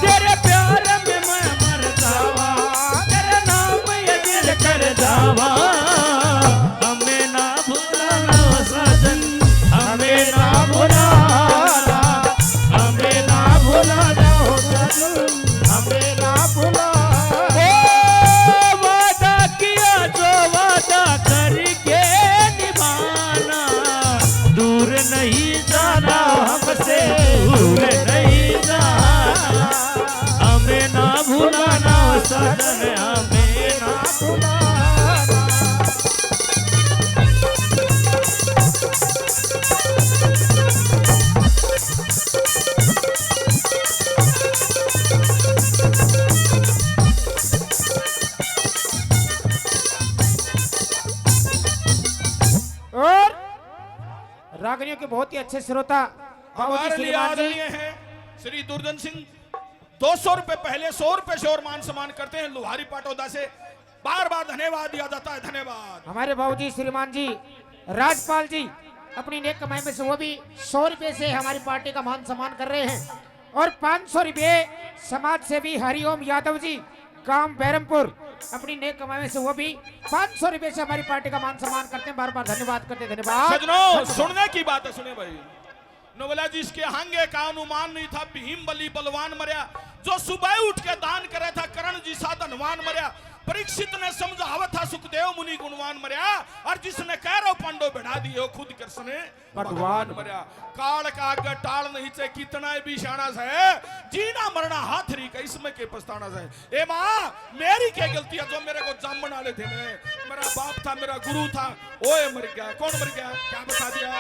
तेरे प्यार में मैं मर जावा तेरे नाम ये दिल कर जावा हमें ना भुलाना सजन हमें ना भुलाना हमें ना भुलाना सजन हमें ना भुलाना वादा किया जो वादा करके निभाना दूर नहीं जाना हमसे दूर नहीं जाना हमें ना भुलाना सजन हमें ना भुलाना। और रागनियों के बहुत ही अच्छे श्रोता हमारे लिए आदरणीय हैं श्री दुर्जन सिंह 200 रुपए पहले 100 रुपए से और मान सम्मान करते हैं लोहारी पाटौदा से बार बार धन्यवाद दिया जाता है। धन्यवाद। हमारे बाबूजी श्रीमान जी राजपाल जी अपनी नेक कमाई में से वो भी 100 रुपए से हमारी पार्टी का मान सम्मान कर रहे हैं और 500 रुपए समाज सेवी हरिओम यादव जी गांव बैरमपुर अपनी नेक कमाई में से वो भी 500 रुपए से हमारी पार्टी का मान सम्मान करते हैं। बार बार धन्यवाद करते हैं। धन्यवाद। सजनों सुनने की बात है, सुने भाई नोबला जिसके हंगे का अनुमान नहीं था भीम बलि बलवान मरया जो सुबह उठ के दान करे था कर्ण जी सा धनवान मरया परीक्षित ने समझावा था सुखदेव मुनि गुणवान मरया और जिसने कैरव पांडव बढ़ा दिए हो खुद कृष्ण भगवान मरया काल का आगे टाल नहीं चाहिए कितना भी शाना है जीना मरना हाथ री का इसमें के पछताना है। ए माँ मेरी क्या गलती है जो मेरे को जामन वाले थे मेरा बाप था मेरा गुरु था ओए मर गया कौन मर गया क्या बता दिया।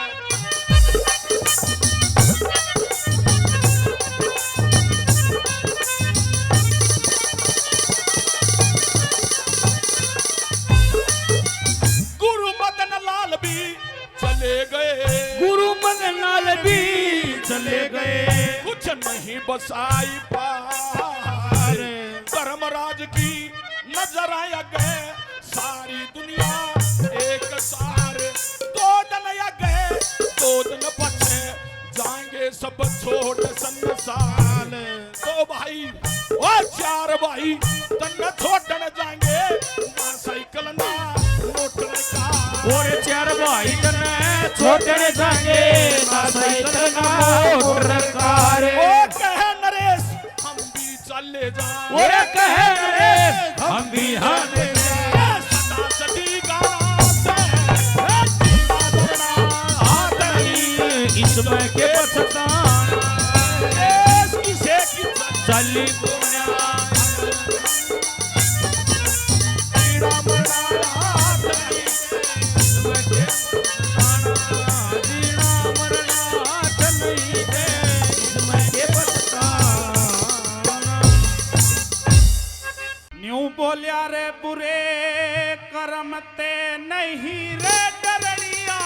गुरु मदन लाल भी चले गए गुरु मदन लाल भी चले गए कुछ नहीं बसाई पार धर्मराज की नजर आया गए सारी दुनिया एक सार दो दिन आ गए दो दिन पछे जाएंगे सब छोड़ संसार। तो भाई ओ चार भाई तन छोड़न जाएंगे ना साइकिल ना मोटर का। और चार भाई तने छोड़ने जाएंगे ना साइकिल ना मोटर कार। ओ कहे नरेश हम भी चले जाएं। और कहे नरेश हम भी हाने सदा सदी गाना से जीना दरना हाथ नहीं। इसमें के पछताना देश किसे की चली पुण्या जीना मरना हाथ नहीं। इसमें के पछताना जीना मरना हाथ नहीं दे। इसमें के पछताना न्यू बोलिया रे बुरे कर्म ते नहीं रे डरनिया।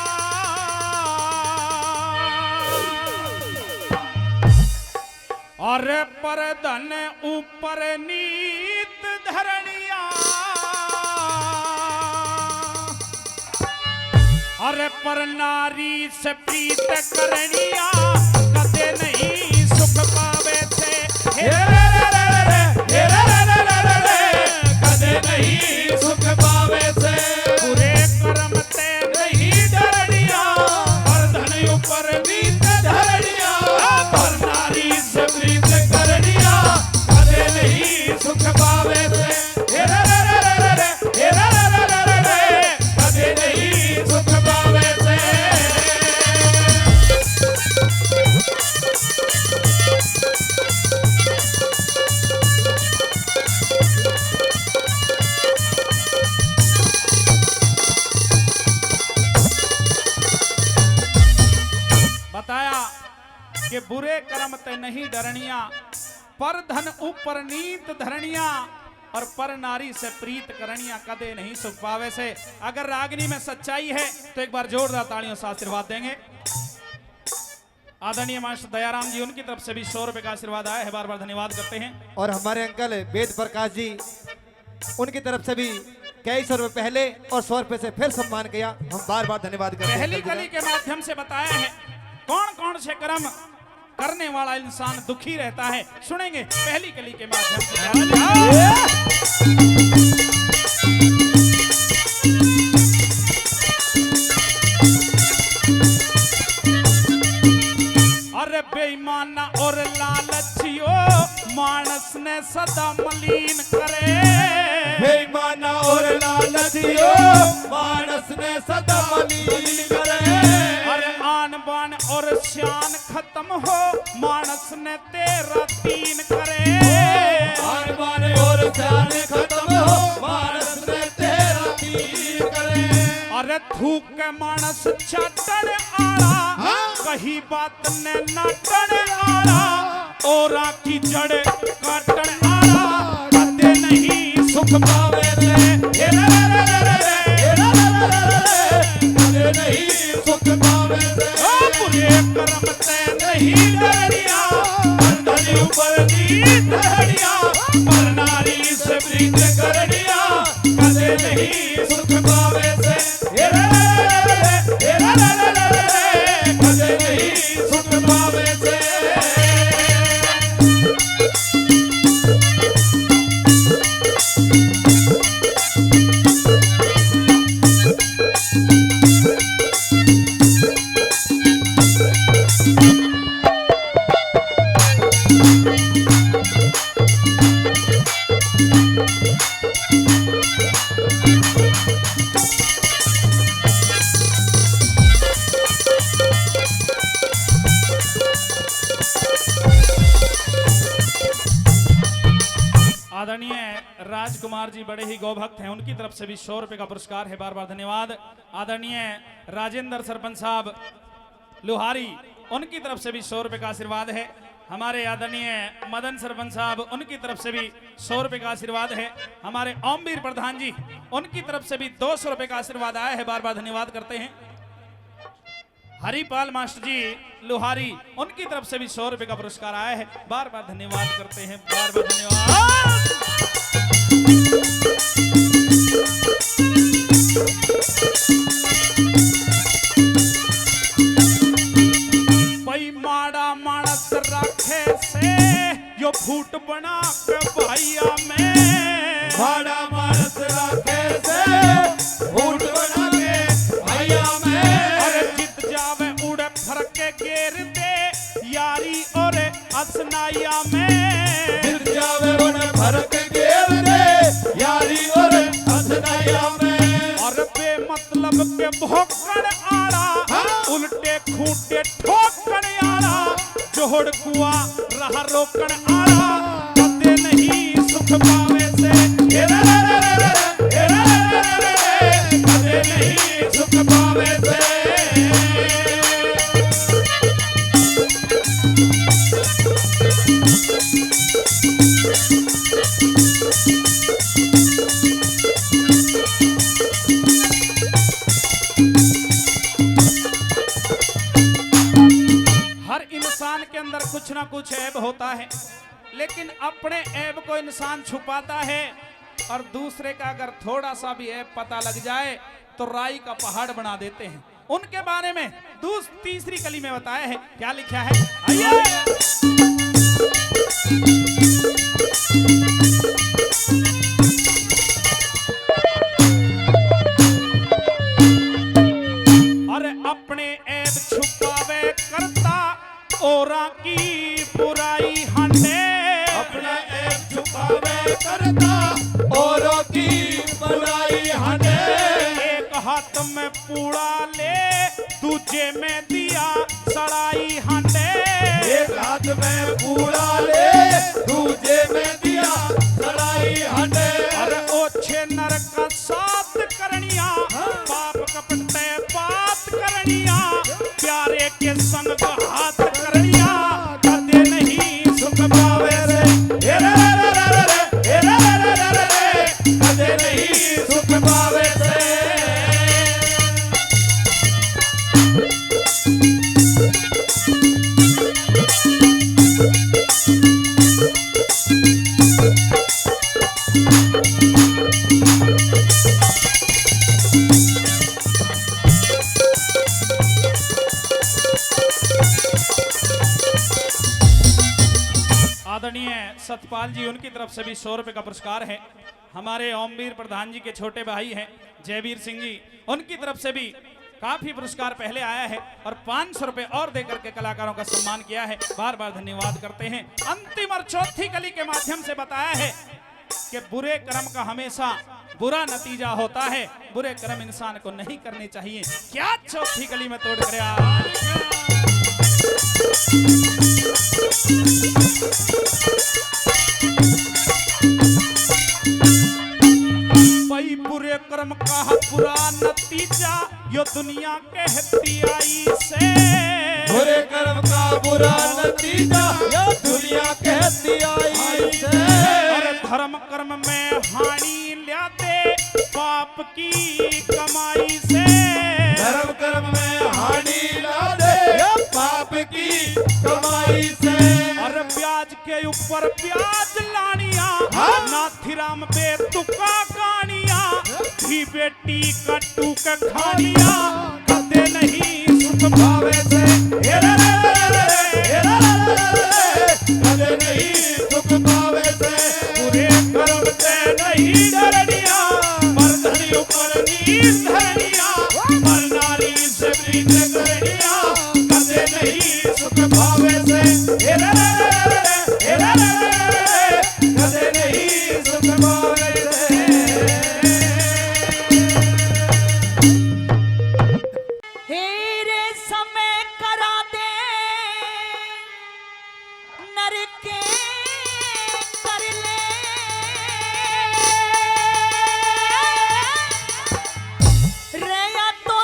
अरे पर धन ऊपर नीत धरनिया। अरे पर नारी से प्रीत करनिया कदे नहीं सुख पावे थे। हे रे रे रे रे हे रे रे रे रे रे कदे नहीं सुख पावे थे। बुरे कर्म ते नहीं डरनिया पर धन ऊपर नीत धरनिया। पर नारी से प्रीत करनिया कदे नहीं सुख पावे थे। हे रे रे रे रे रे हे रे रे रे रे रे कदे नहीं सुख पावे थे। बताया कि बुरे कर्म ते नहीं डरनिया पर धन ऊपर नीत धरनिया और पर नारी से प्रीत करनिया कदे नहीं सुख पावे से। अगर रागनी में सच्चाई है तो एक बार जोरदार तालियों से आशीर्वाद देंगे। आदरणीय मास्टर दयाराम जी उनकी तरफ से भी 100 रुपए का आशीर्वाद आया है, बार बार धन्यवाद करते हैं। और हमारे अंकल वेद प्रकाश जी उनकी तरफ से भी कई 100 रुपए पहले और 100 रुपए से फिर सम्मान किया। हम बार बार धन्यवाद करते हैं। पहली कली के माध्यम से बताया है कौन कौन से कर्म करने वाला इंसान दुखी रहता है। सुनेंगे पहली कली के माध्यम से। अरे बेईमाना और लालचियो मानस ने सदा मलिन करे। बेईमाना और लालचियो मानस ने सदा मलिन करे। अरे आन बान और शान खत्म हो मानस ने तेरा तीन करे। आन बान और शान खत्म हो मानस ने तेरा तीन करे। अरे थूक के मानस चाटन आला कही बात ने नाटन आला औरा की जड़ काटन आला कदे नहीं सुख पावे रे। हे रे रे रे रे रे हे रे रे रे रे कदे नहीं सुख पावे रे। ओ बुरे कर्म ते नहीं डरनिया पर धन ऊपर नीत धरनिया। पर नारी से प्रीत करनिया कदे नहीं सुख पावे से। हे रे रे रे रे हे रे रे रे रे कदे नहीं सुख पावे से। आदरणीय राजकुमार जी बड़े ही गौभक्त हैं, उनकी तरफ से भी 100 रुपए का पुरस्कार है, बार बार धन्यवाद। आदरणीय राजेंद्र सरपंच साहब लोहारी उनकी तरफ से भी 100 रुपए का आशीर्वाद है। हमारे आदरणीय मदन सरपंच साहब उनकी तरफ से भी 100 रुपए का आशीर्वाद है। हमारे ओमवीर प्रधान जी उनकी तरफ से भी 200 रुपए का आशीर्वाद आया है, बार बार धन्यवाद करते हैं। हरिपाल मास्टर जी लोहारी उनकी तरफ से भी 100 रुपए का पुरस्कार आया है, बार बार धन्यवाद करते हैं, बार बार धन्यवाद। भाई माड़ा फूट बना के भाइया में भाड़ा मारस राखे से फूट बना के भैया में अरे जित जावे उड़े फरक के घेर दे यारी और असनाया में गिर जावे उन फरक घेर दे यारी और हसनाया में और बेमतलब के भोकड़ आड़ा उल्टे खूंटे ठोकड़ आड़ा जोड़ कुआ रहा रोकड़ आड़ा कदे नहीं सुख पावे से कदे नहीं सुख पावे से हर इंसान के अंदर कुछ ना कुछ ऐब होता है, लेकिन अपने ऐब को इंसान छुपाता है और दूसरे का अगर थोड़ा सा भी ऐब पता लग जाए तो राई का पहाड़ बना देते हैं। उनके बारे में तीसरी कली में बताया है, क्या लिखा है आइए। अरे अपने ऐब छुपावे करता औरा की बुराई हंडे अपना ऐब छुपावे करता औरों की बुराई हटे एक हाथ में पूड़ा ले दूजे में दिया सड़ाई हंडे एक हाथ में पूरा ले दूजे में दिया सड़ाई हटे अरे ओछे नरक का साथ करनिया पाप कपटते बात करनिया प्यारे के संग हाथ करनिया कदे नहीं सुख पावे से कदे नहीं सुख पावे से आदरणीय सतपाल जी, उनकी तरफ से भी 100 रुपए का पुरस्कार है। हमारे ओमवीर प्रधान जी के छोटे भाई हैं जयवीर सिंह जी, उनकी तरफ से भी काफी पुरस्कार पहले आया है और 500 रुपए और देकर के कलाकारों का सम्मान किया है। बार बार धन्यवाद करते हैं। अंतिम और चौथी कली के माध्यम से बताया है कि बुरे कर्म का हमेशा बुरा नतीजा होता है, बुरे कर्म इंसान को नहीं करने चाहिए। क्या चौथी कली में तोड़ कर भाई बुरे कर्म का बुरा नतीजा यो दुनिया कहती आई से बुरे कर्म का बुरा नतीजा ये दुनिया कहती आई से अरे धर्म कर्म में हानि ल्याते पाप की कमाई से धर्म कर्म में हानि ला दे ये पाप की कमाई से अरे ब्याज के ऊपर ब्याज लानिया नाथीराम बेतुका कहानिया भी बेटी कट्टू का खानिया कदे नहीं सुख भावे से कदे नहीं सुख पावे से बुरे कर्म से नहीं डरनिया मर्दनी ऊपर नींद धरनिया मर नारी से प्रीत करनिया कदे नहीं सुख भावे से कदे नहीं सुख पावे से हेरे समय करा दे नर के कर ले रया तो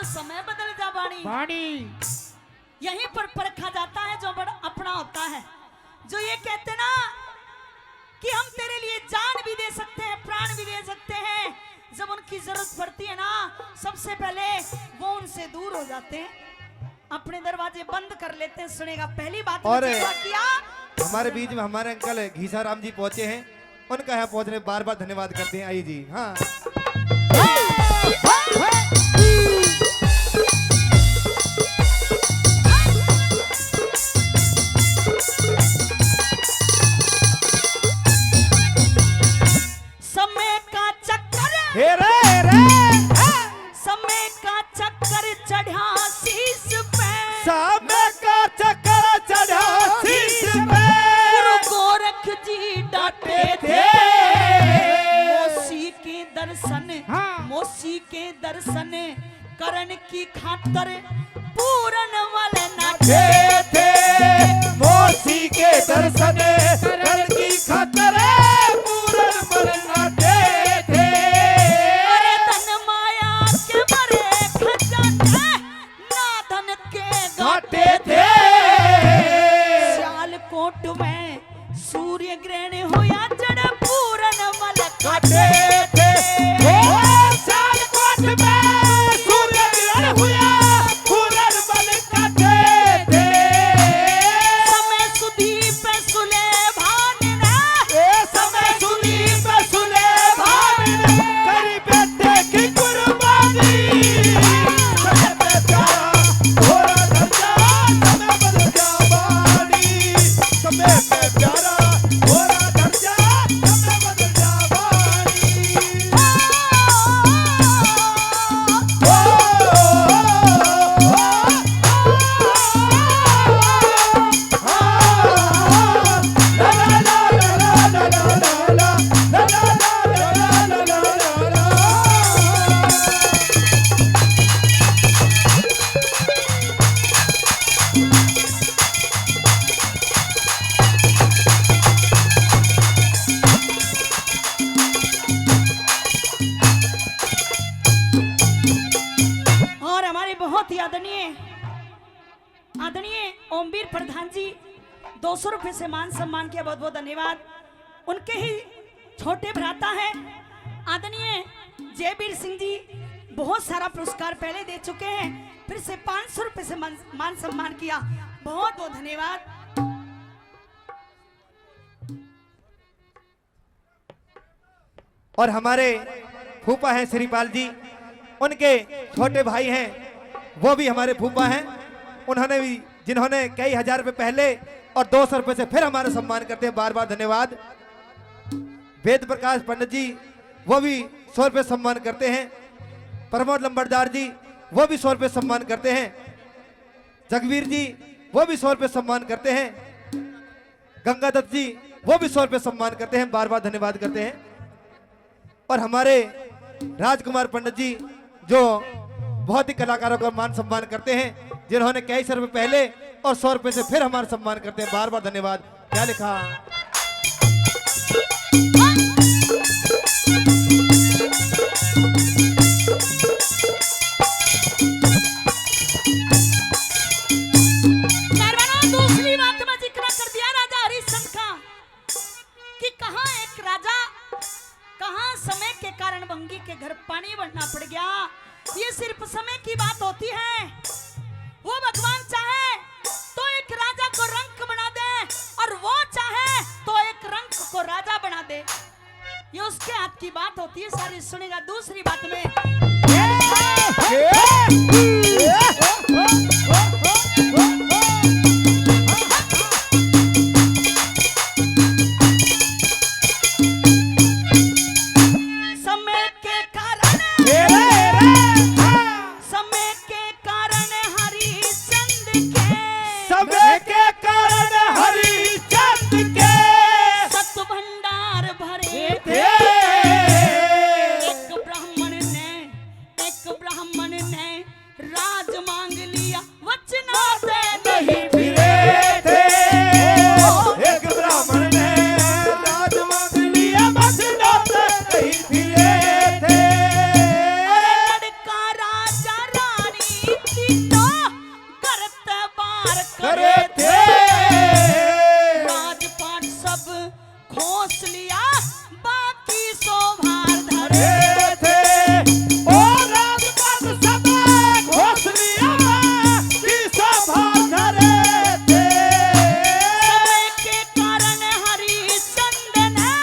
जो समय बदल जा बाणी वाणी यहीं पर परखा जाता है जो बड़ा अपना होता है। जो ये कहते ना कि हम तेरे लिए जान भी दे सकते हैं, प्राण भी दे सकते हैं, जब उनकी जरूरत पड़ती है ना सबसे पहले वो उनसे दूर हो जाते हैं, अपने दरवाजे बंद कर लेते हैं। सुनेगा पहली बात और किया हमारे बीच में हमारे अंकल घीसाराम जी पहुंचे हैं, उनका यहाँ पहुंचने बार बार धन्यवाद करते हैं। आई जी हाँ समय का चक्कर हे रे समय का चक्कर चढ़ा शीश पे समय का चक्कर चढ़ा शीश पे गुरु गोरख जी डांटे थे मौसी के दर्शन मौसी के दर्शन करण की खातर पूरन वाले नाटे थे मौसी के दर्शन करण की खातर पूरन बनाते थे। अरे धन माया के मरे खजाने ना धन के घाटे थे। सियालकोट में सूर्य ग्रहण होया जड़ पूरन वाले काटे थे सियालकोट में सूर्य ग्रहण हुआ पूरन बन काटे थे। समय सुदीप सुलेभान ने समय सुदीप सुलेभान ने करी बेटे की कुर्बानी समय पे प्यारा थोड़ा धर्जा समय बदल जा बानी समय पे प्यारा थोड़ा धर्जा समय बदल जा और हमारे बहुत ही आदरणीय ओमवीर प्रधान जी 200 रुपए से मान सम्मान किया, बहुत बहुत धन्यवाद। उनके ही छोटे भ्राता है आदरणीय जयवीर सिंह जी, बहुत सारा पुरस्कार पहले दे चुके हैं, फिर से 500 रुपए से मान सम्मान किया, बहुत बहुत धन्यवाद। और हमारे फूफा हैं श्रीपाल जी, उनके छोटे भाई हैं, वो भी हमारे फूफा हैं, उन्होंने भी जिन्होंने कई हजार रुपए पहले और 200 रुपए से फिर हमारा सम्मान करते हैं, बार बार धन्यवाद। वेद प्रकाश पंडित जी वो भी 100 रुपए सम्मान करते हैं, प्रमोद लंबरदार जी वो भी 100 रुपए सम्मान करते हैं, जगवीर जी वो भी 100 रुपए सम्मान करते हैं, गंगादत्त जी वो भी 100 रुपए सम्मान करते हैं, बार बार धन्यवाद करते हैं। और हमारे राजकुमार पंडित जी जो बहुत ही कलाकारों का मान सम्मान करते हैं, जिन्होंने कई सौ रुपए पहले और 100 रुपए से फिर हमारा सम्मान करते हैं, बार बार धन्यवाद। क्या लिखा दूसरी बात में जिक्र कर दिया राजा हरिश्चंद्र का कि कहां एक राजा, कहां समय के कारण भंगी के घर पानी भरना पड़ गया। ये सिर्फ समय की बात होती है, वो भगवान चाहे तो एक राजा को रंक बना दे और वो चाहे तो एक रंक को राजा बना दे, ये उसके हाथ की बात होती है। सारी सुनेगा दूसरी बात में समय के कारण हरिश्चंद्र के समय के कारण हरिश्चंद्र के सत भंडार भरे थे। एक ब्राह्मण ने धरे थे और राजपथ सब घोंसलियों में की सभा धरे थे। समय के कारण हरिश्चंद्र ने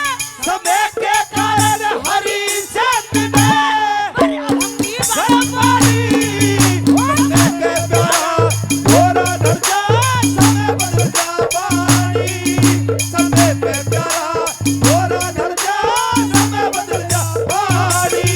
समय के कारण हरिश्चंद्र ने भंगी सरपारी समय के प्यारा घोड़ा धर जा समय बदल जा पानी समय पे प्यारा घोड़ा धर जा समय बदल जा पानी।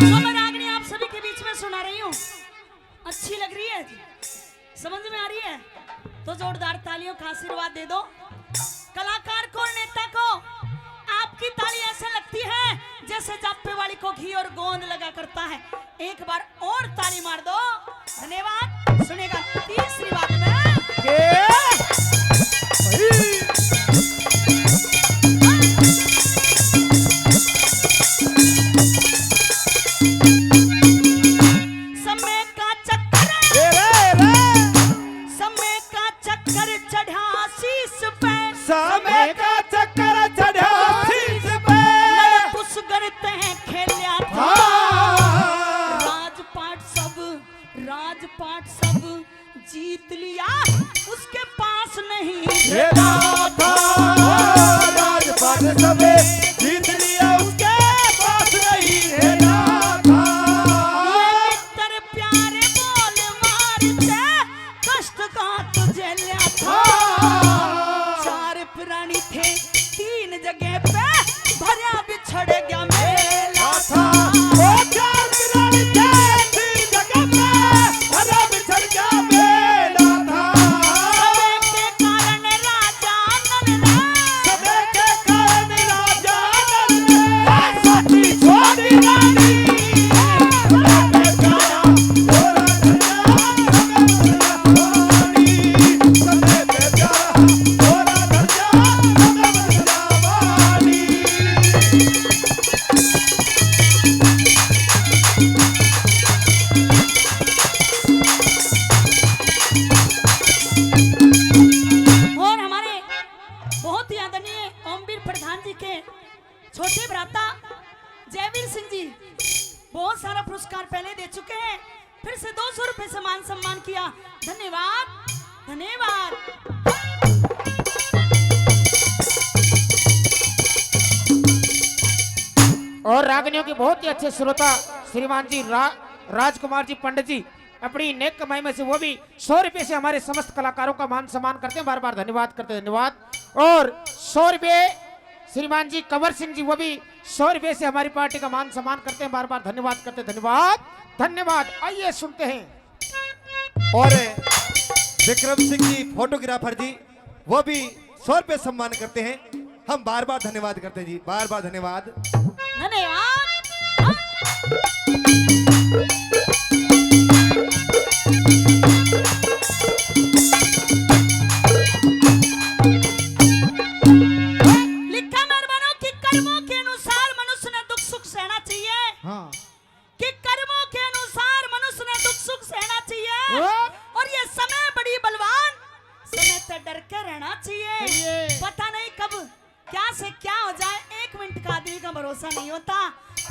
जो मैं रागनी आप सभी के बीच में सुना रही हूँ, अच्छी लग रही है, समझ में आ रही है तो जोरदार तालियों का आशीर्वाद दे दो। कलाकार को, नेता को आपकी ताली ऐसे लगती है जैसे जाप्पे वाली को घी और गोंद लगा करता है। एक बार और ताली मार दो। धन्यवाद। सुनेगा तीसरी बात में समय का चक्कर, समय का चक्कर चढ़ा शीश पे, समय का चक्कर चढ़ा शीश पे पुस करते हैं खेलिया था। हाँ। राजपाट सब जीत लिया, उसके पास नहीं खेला था राजपाट सबे जीत लिया उसके पास नहीं खेला था। मित्र प्यारे बोल मारते, कष्ट का तुझे लिया था। चार प्राणी थे तीन जगह पे, भरा बिछड़ गया मेला था वो चार प्राणी थे तीन जगह पे भरा बिछड़ गया मेला था। समय के कारण राजा नल ने, समय के कारण राजा नल ने सती छोड़ी रानी समय पे प्यारा घोड़ा धर जा समय बदल जा पानी समय पे प्यारा घोड़ा धर जा समय बदल जा पानी। और हमारे बहुत ही आदरणीय ओमवीर प्रधान जी के छोटे भ्राता जयवीर सिंह जी बहुत सारा पुरस्कार पहले दे चुके हैं, फिर से 200 रुपए से मान सम्मान किया। धन्यवाद, धन्यवाद। और रागनियों के बहुत ही अच्छे श्रोता श्रीमान जी राजकुमार जी पंडित जी अपनी नेक कमाई में से वो भी 100 रुपए से हमारे समस्त कलाकारों का मान सम्मान करते हैं, बार बार धन्यवाद करते हैं, धन्यवाद। और 100 रुपए श्रीमान जी कंवर सिंह जी वो भी 100 रुपए से हमारी पार्टी का मान सम्मान करते हैं, बार बार धन्यवाद करते हैं, धन्यवाद, धन्यवाद। आइए सुनते हैं। और विक्रम सिंह जी फोटोग्राफर जी वो भी 100 रुपए सम्मान करते हैं, हम बार बार धन्यवाद करते हैं जी, बार बार धन्यवाद। धन्यवाद। लिखा मेहरबानों कि कर्मों के अनुसार मनुष्य ने दुख सुख सहना चाहिए। हाँ। कि कर्मों के अनुसार मनुष्य ने दुख सुख सहना चाहिए। हाँ। और ये समय बड़ी बलवान, समय से डर के रहना चाहिए। चाहिए। पता नहीं कब क्या से क्या हो जाए, 1 मिनट का आदमी का भरोसा नहीं होता।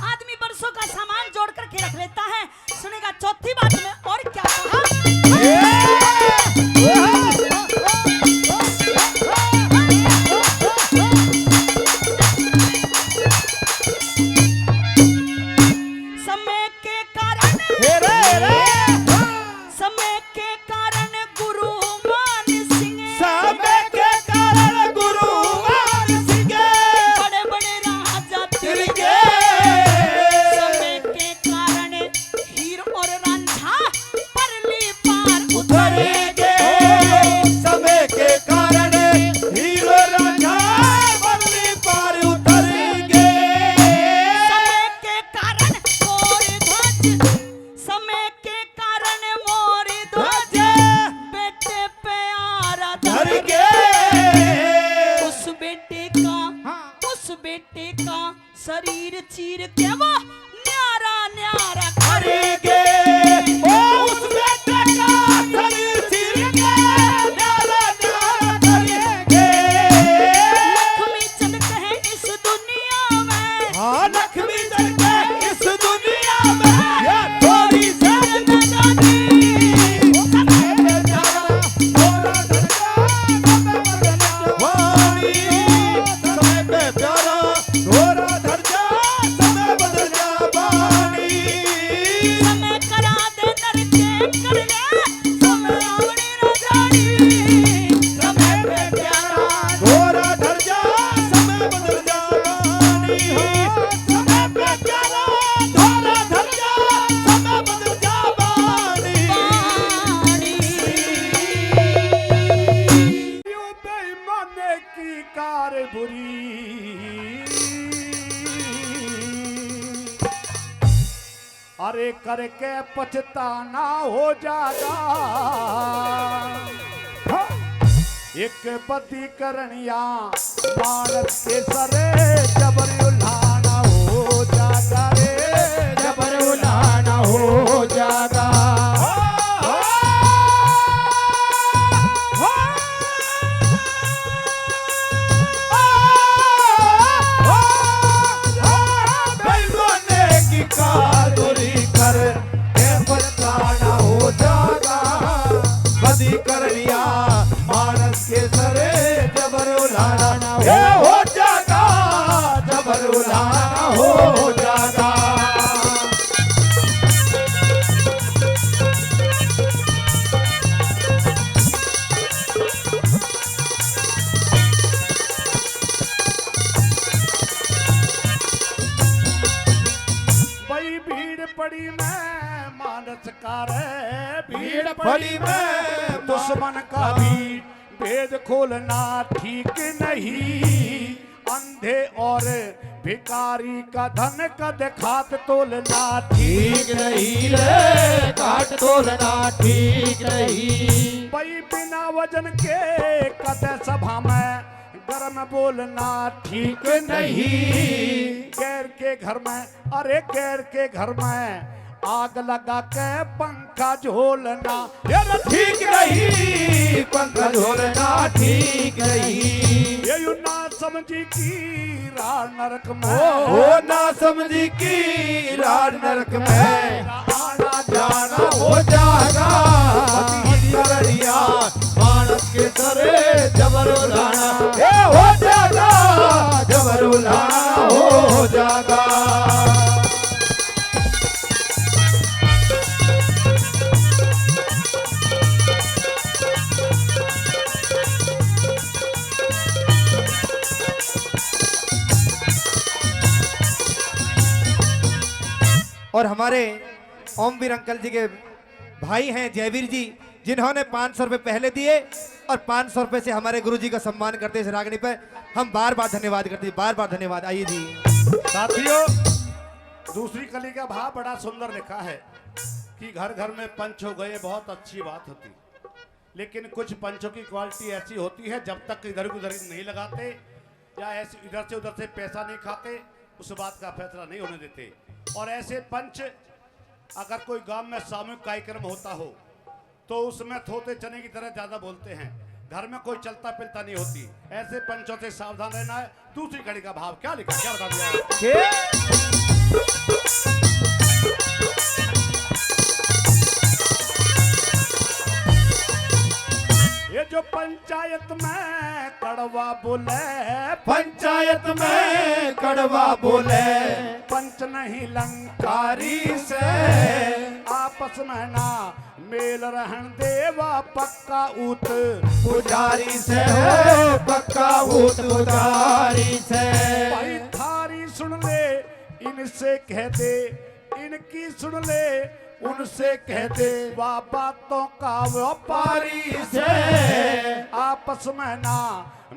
आदमी बरसों का सामान जोड़ करके रख लेता है। सुनेगा चौथी बात में और क्या कहा। समय के कारण, समय के कारण गुरु मान सिंह, समय के कारण गुरु मान सिंह बड़े बड़े राजा तिर तिर के समय के कारण हीर और रांझा परली पार उतरे उतरेंगे। बेटे का शरीर चीर के वो न्यारा न्यारा करेंगे ओ उस बेटे का शरीर चीर के न्यारा न्यारा करेंगे। लक्ष्मी चंद कहे इस दुनिया में, हाँ लक्ष्मी चंद के इस दुनिया में ये थोड़ी सी नदानी समय पे प्यारा थोड़ा धड़का समय बदल वाणी समय पे प्यारा थोड़ा धड़का समय बदल जा वाणी समय करा दे नर चेक कर ले समय आवड़ी न जानी। समय पे प्यारा थोड़ा धड़का समय बदल जा वाणी समय पे प्यारा थोड़ा धड़का समय बदल जा वाणी। यूं बेईमाने की कार बुरी, अरे करके पछताना हो जागा। एक बदी करनिया मानस के सरे जबर उल्हाना हो जागा रे जबर उलाना हो जागा। बेईमाने की कादुरी कर के पछताना हो जागा। बदी करनिया मानस के सरे जबर उलाना हो जागा जबर उलाना हो जागा। बड़ी भीड़ पड़ी मैं मानस का रे भीड़ पड़ी मैं दुश्मन का भी भेद खोलना ठीक नहीं। अंधे और भिखारी का धन का दिखात तोलना ठीक नहीं रे काट तोलना ठीक नहीं। भाई बिना वजन के कदे सभा में गरम बोलना ठीक नहीं। गैर के घर में अरे गैर के घर में आग लगा के पंखा झोलना ये ठीक नहीं पंखा झोलना ठीक नहीं। ये यूं ना समझी की राह नरक में ओ ना समझी की रात नरक में आना जाना हो जागा। करनिया मानस के सरे जबर उलाना ये हो जागा जबर उलाना हो जागा। और हमारे ओमवीर अंकल जी के भाई हैं जयवीर जी, जिन्होंने 500 रुपए पहले दिए और 500 रुपए से हमारे गुरु जी का सम्मान करते हैं इस रागनी पे। हम बार बार धन्यवाद करते हैं, बार बार धन्यवाद। आइए जी। साथियों, दूसरी कली का भाव बड़ा सुंदर लिखा है कि घर घर में पंच हो गए, बहुत अच्छी बात होती, लेकिन कुछ पंचों की क्वालिटी ऐसी होती है जब तक इधर उधर नहीं लगाते या ऐसे इधर से उधर से पैसा नहीं खाते उस बात का फैसला नहीं होने देते। और ऐसे पंच अगर कोई गांव में सामूहिक कार्यक्रम होता हो तो उसमें थोते चने की तरह ज्यादा बोलते हैं, घर में कोई चलता फिरता नहीं होती। ऐसे पंचों से सावधान रहना है। दूसरी कड़ी का भाव क्या लिखा, क्या बता दिया? ये जो पंचायत में कड़वा बोले, पंचायत में कड़वा बोले, पंच नहीं लंकारी से आपस में ना मेल रहन देवा पक्का उत पुजारी से हो पक्का ऊत पुजारी से। भाई थारी सुन ले इनसे कह दे, इनकी सुन ले उनसे कह दे, वाह बातों का व्यापारी से आपस में ना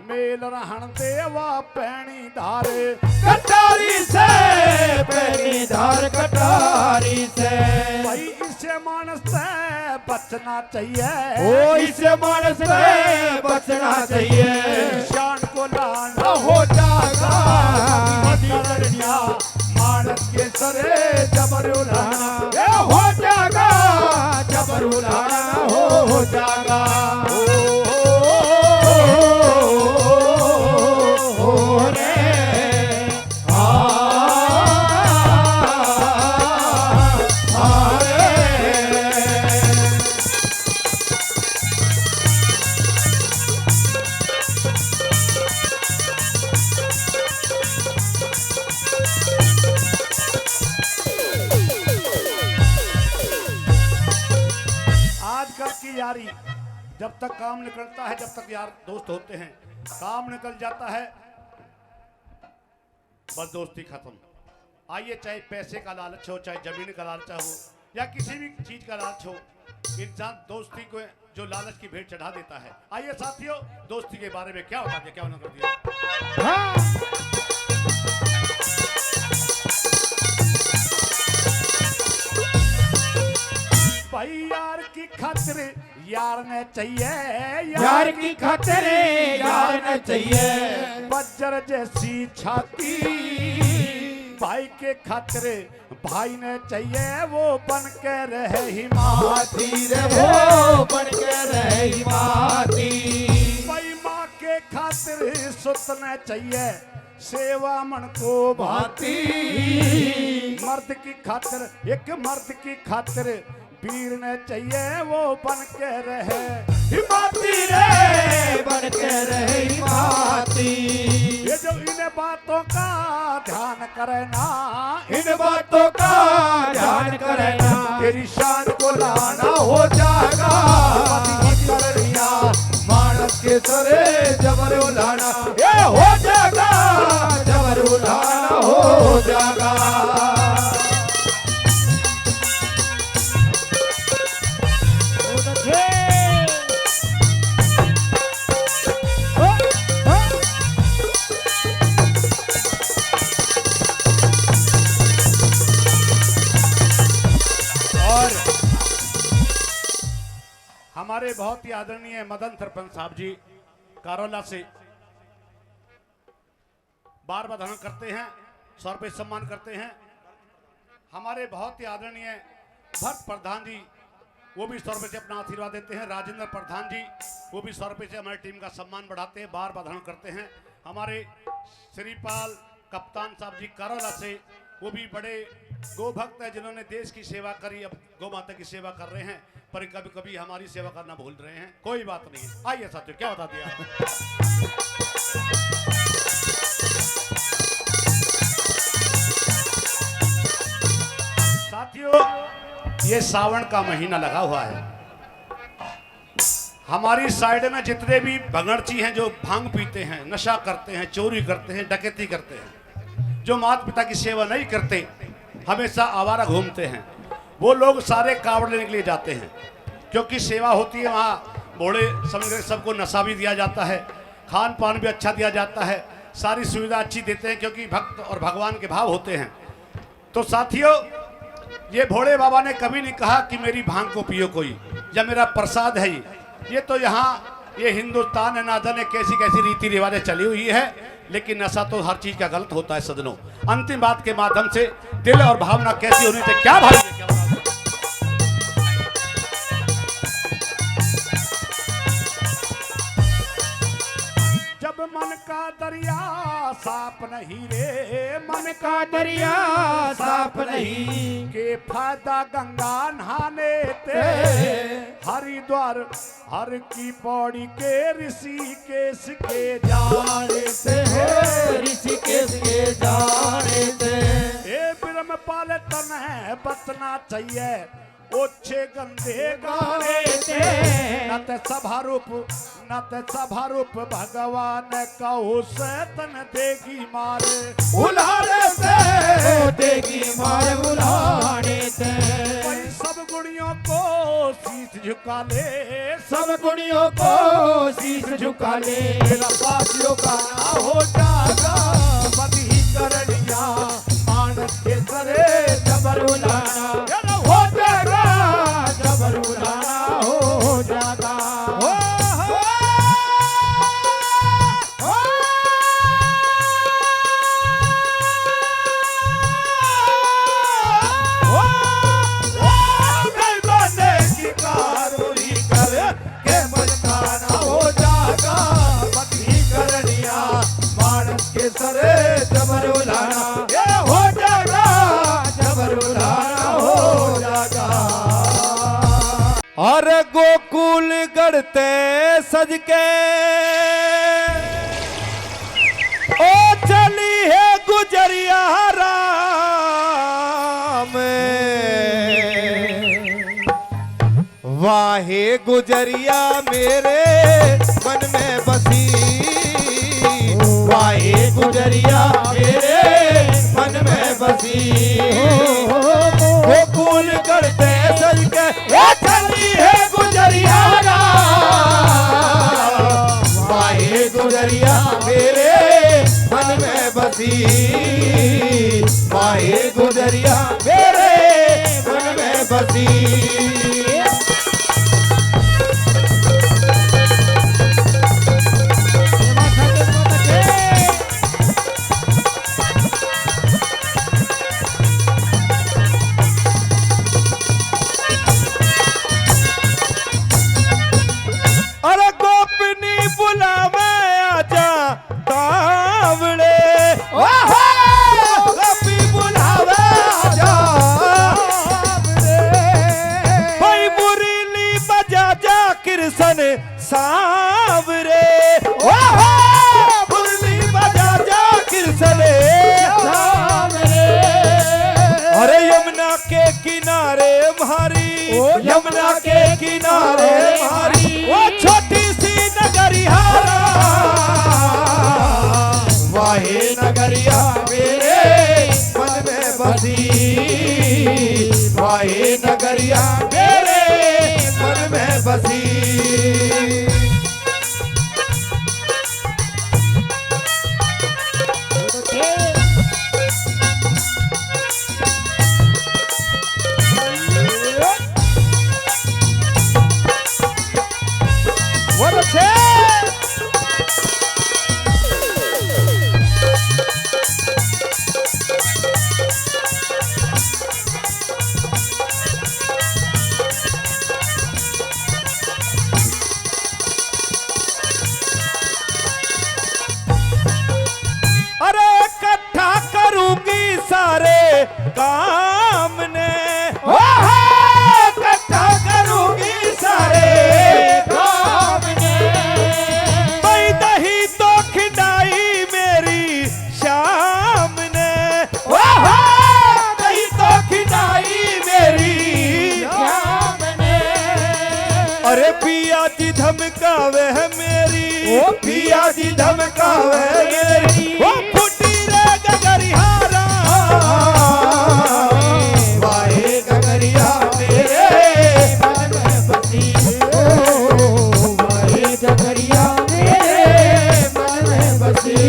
मेल रहन देवा पैणी धारे कटारी से पैनी धार कटारी से। भाई इसे मानस से बचना चाहिए, ओ इसे मानस से बचना चाहिए। शान को लाना हो जागा सरे जबर उलाना ये हो जागा जबर उलाना हो जागा यारी जब तक काम निकलता है, जब तक यार दोस्त होते हैं, काम निकल जाता है बस दोस्ती खत्म। आइए, चाहे पैसे का लालच हो, चाहे जमीन का लालच हो, या किसी भी चीज का लालच हो, इंसान दोस्ती को जो लालच की भेंट चढ़ा देता है। आइए साथियों, दोस्ती के बारे में क्या बता दिया, क्या उन्होंने कर दिया। भाई यार की खातिर यार ने चाहिए, यार की खातिर यार ने चाहिए, बज्जर जैसी छाती भाई के खातिर भाई ने चाहिए, वो बन के रहे हिमाती रे वो बन के रहे हिमाती। भाई माँ के खातिर सुतने चाहिए, सेवा मन को भाती। मर्द की खातिर, एक मर्द की खातिर वीर ने चाहिए, वो बन के रहे हिमाती रे बन के रहे हिमाती। ये जो इन बातों का ध्यान करना, इन बातों का ध्यान करना, तेरी शान को लाना हो जागा करनिया, मानस के सरे जबर उलाना ये हो जागा जबर उलाना हो जागा। हमारे बहुत ही आदरणीय मदन सरपंच साहब जी कारोला से बार बार धन करते हैं, 100 रुपये सम्मान करते हैं। हमारे बहुत ही आदरणीय भट्ट प्रधान जी, वो भी 100 रुपये से अपना आशीर्वाद देते हैं। राजेंद्र प्रधान जी, वो भी 100 रुपये से हमारी टीम का सम्मान बढ़ाते हैं, बार बार धन करते हैं। हमारे श्रीपाल कप्तान साहब जी कारोला से, वो भी बड़े गो भक्त हैं, जिन्होंने देश की सेवा करी, अब गौ माता की सेवा कर रहे हैं, पर कभी कभी हमारी सेवा करना भूल रहे हैं। कोई बात नहीं है। आइए साथियों, क्या बता दिया साथियों, ये सावन का महीना लगा हुआ है। हमारी साइड में जितने भी भगड़ची हैं, जो भांग पीते हैं, नशा करते हैं, चोरी करते हैं, डकैती करते हैं, जो माता पिता की सेवा नहीं करते, हमेशा आवारा घूमते हैं, वो लोग सारे कावड़ लेने के लिए जाते हैं, क्योंकि सेवा होती है वहाँ। भोले समझ कर सबको नशा भी दिया जाता है, खान पान भी अच्छा दिया जाता है, सारी सुविधा अच्छी देते हैं, क्योंकि भक्त और भगवान के भाव होते हैं। तो साथियों, ये भोले बाबा ने कभी नहीं कहा कि मेरी भांग को पियो कोई, या मेरा प्रसाद है ये तो यहाँ ये हिंदुस्तान है, ना जाने कैसी कैसी रीति रिवाजें चली हुई है, लेकिन नशा तो हर चीज का गलत होता है सजनों। अंतिम बात के माध्यम से दिल और भावना कैसी होनी चाहिए, क्या भाई जब मन का दरिया साफ नहीं रे, मन का दरिया साफ नहीं, के फायदा गंगा नहाने ते, हरिद्वार हर की पौड़ी के ऋषिकेश के जाने से, ऋषिकेश के जाने से। ए ब्रह्म पाल तन है बचना चाहिए, ओछे गंदे गाने से, नत सभा रूप भगवान कहो से तन देगी मारे, उलाने से देगी मारे उलाने से। भाई सब गुणियों को शीश झुका ले, सब गुणियों को शीश झुका ले, मेरा पासियों का ना हो जागा बदी करनिया, मानस के सरे जबर उलाना हो जागा जबर उलाना हो जागा। करते सज के ओ चली है गुजरिया राम वाहे गुजरिया मेरे मन में बसी वाहे गुजरिया मेरे मन में बसी वो कूल करते सज के वो चली है गुजरिया वाहे गुजरिया मेरे मन में बसी वाहे गुजरिया मेरे मन में बसी सावरे मुरली बजा जा किरसने अरे यमुना के किनारे भारी यमुना के किनारे भारी वो छोटी सी नगरिया वाहे नगरिया मेरे मन में बसी वाहे नगरिया मेरे मन में बसी काम ने इकट्ठा करूंगी सारे काम ने भाई दही तो खिलाई मेरी शाम ने दही तो खिलाई मेरी शाम ने अरे पिया जी धमकावे है मेरी पिया जी धमकावे मेरी वो फुटी रे गगरिहारा वाहे गगरिया मेरे मन में बसी वाहे गगरिया मेरे मन में बसी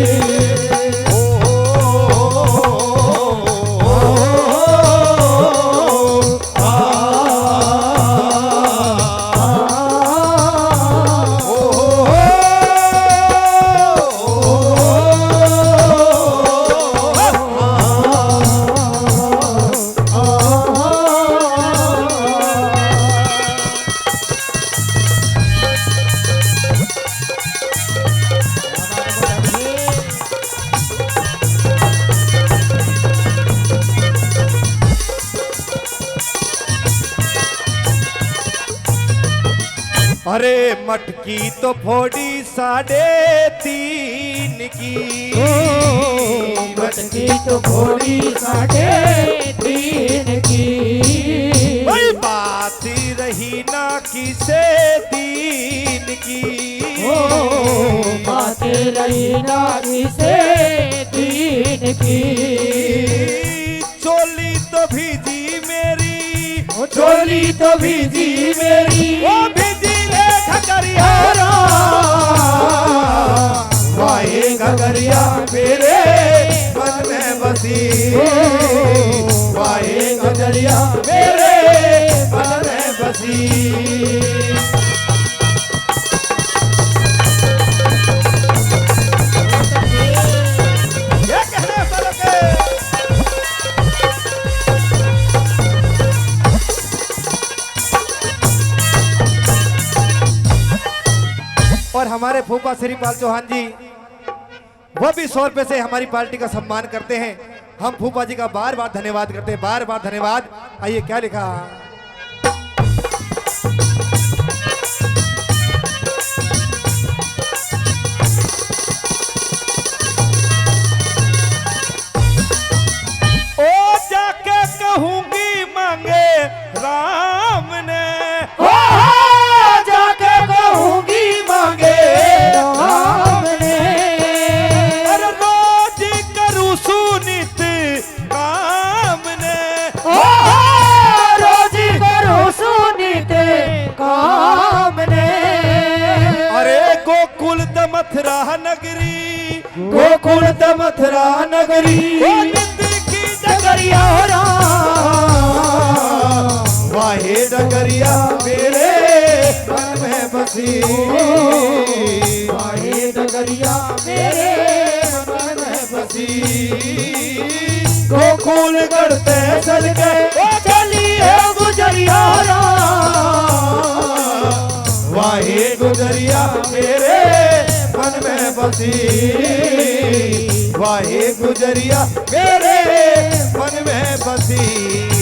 अरे मटकी तो फोड़ी 3.5 की मटकी तो फोड़ी 3.5 की वही बात रही ना किसे दीन की बात रही ना किसे दीन की चोली तो भीजी मेरी चोली तो भीजी मेरी वो भीजी गगरिया वाहे गगरिया मेरे मन में बसी वाहे गगरिया मेरे मन में बसी ये कहने वालों के और हमारे फूफा श्रीपाल चौहान जी वो भी 100 रुपए से हमारी पार्टी का सम्मान करते हैं। हम फूफा जी का बार बार धन्यवाद करते हैं, बार बार धन्यवाद। आइए क्या लिखा मथुरा नगरी, गोकुल त मथुरा नगरी, ओ निंद की डगरिया वाहे डगरिया मेरे मन में बसी, वाहे डगरिया मेरे मन में बसी, गोकुल करते चल गए चलिए गुजरिया, वाहे गुजरिया मेरे मन में बसी, वाहे गुजरिया मेरे मन में बसी।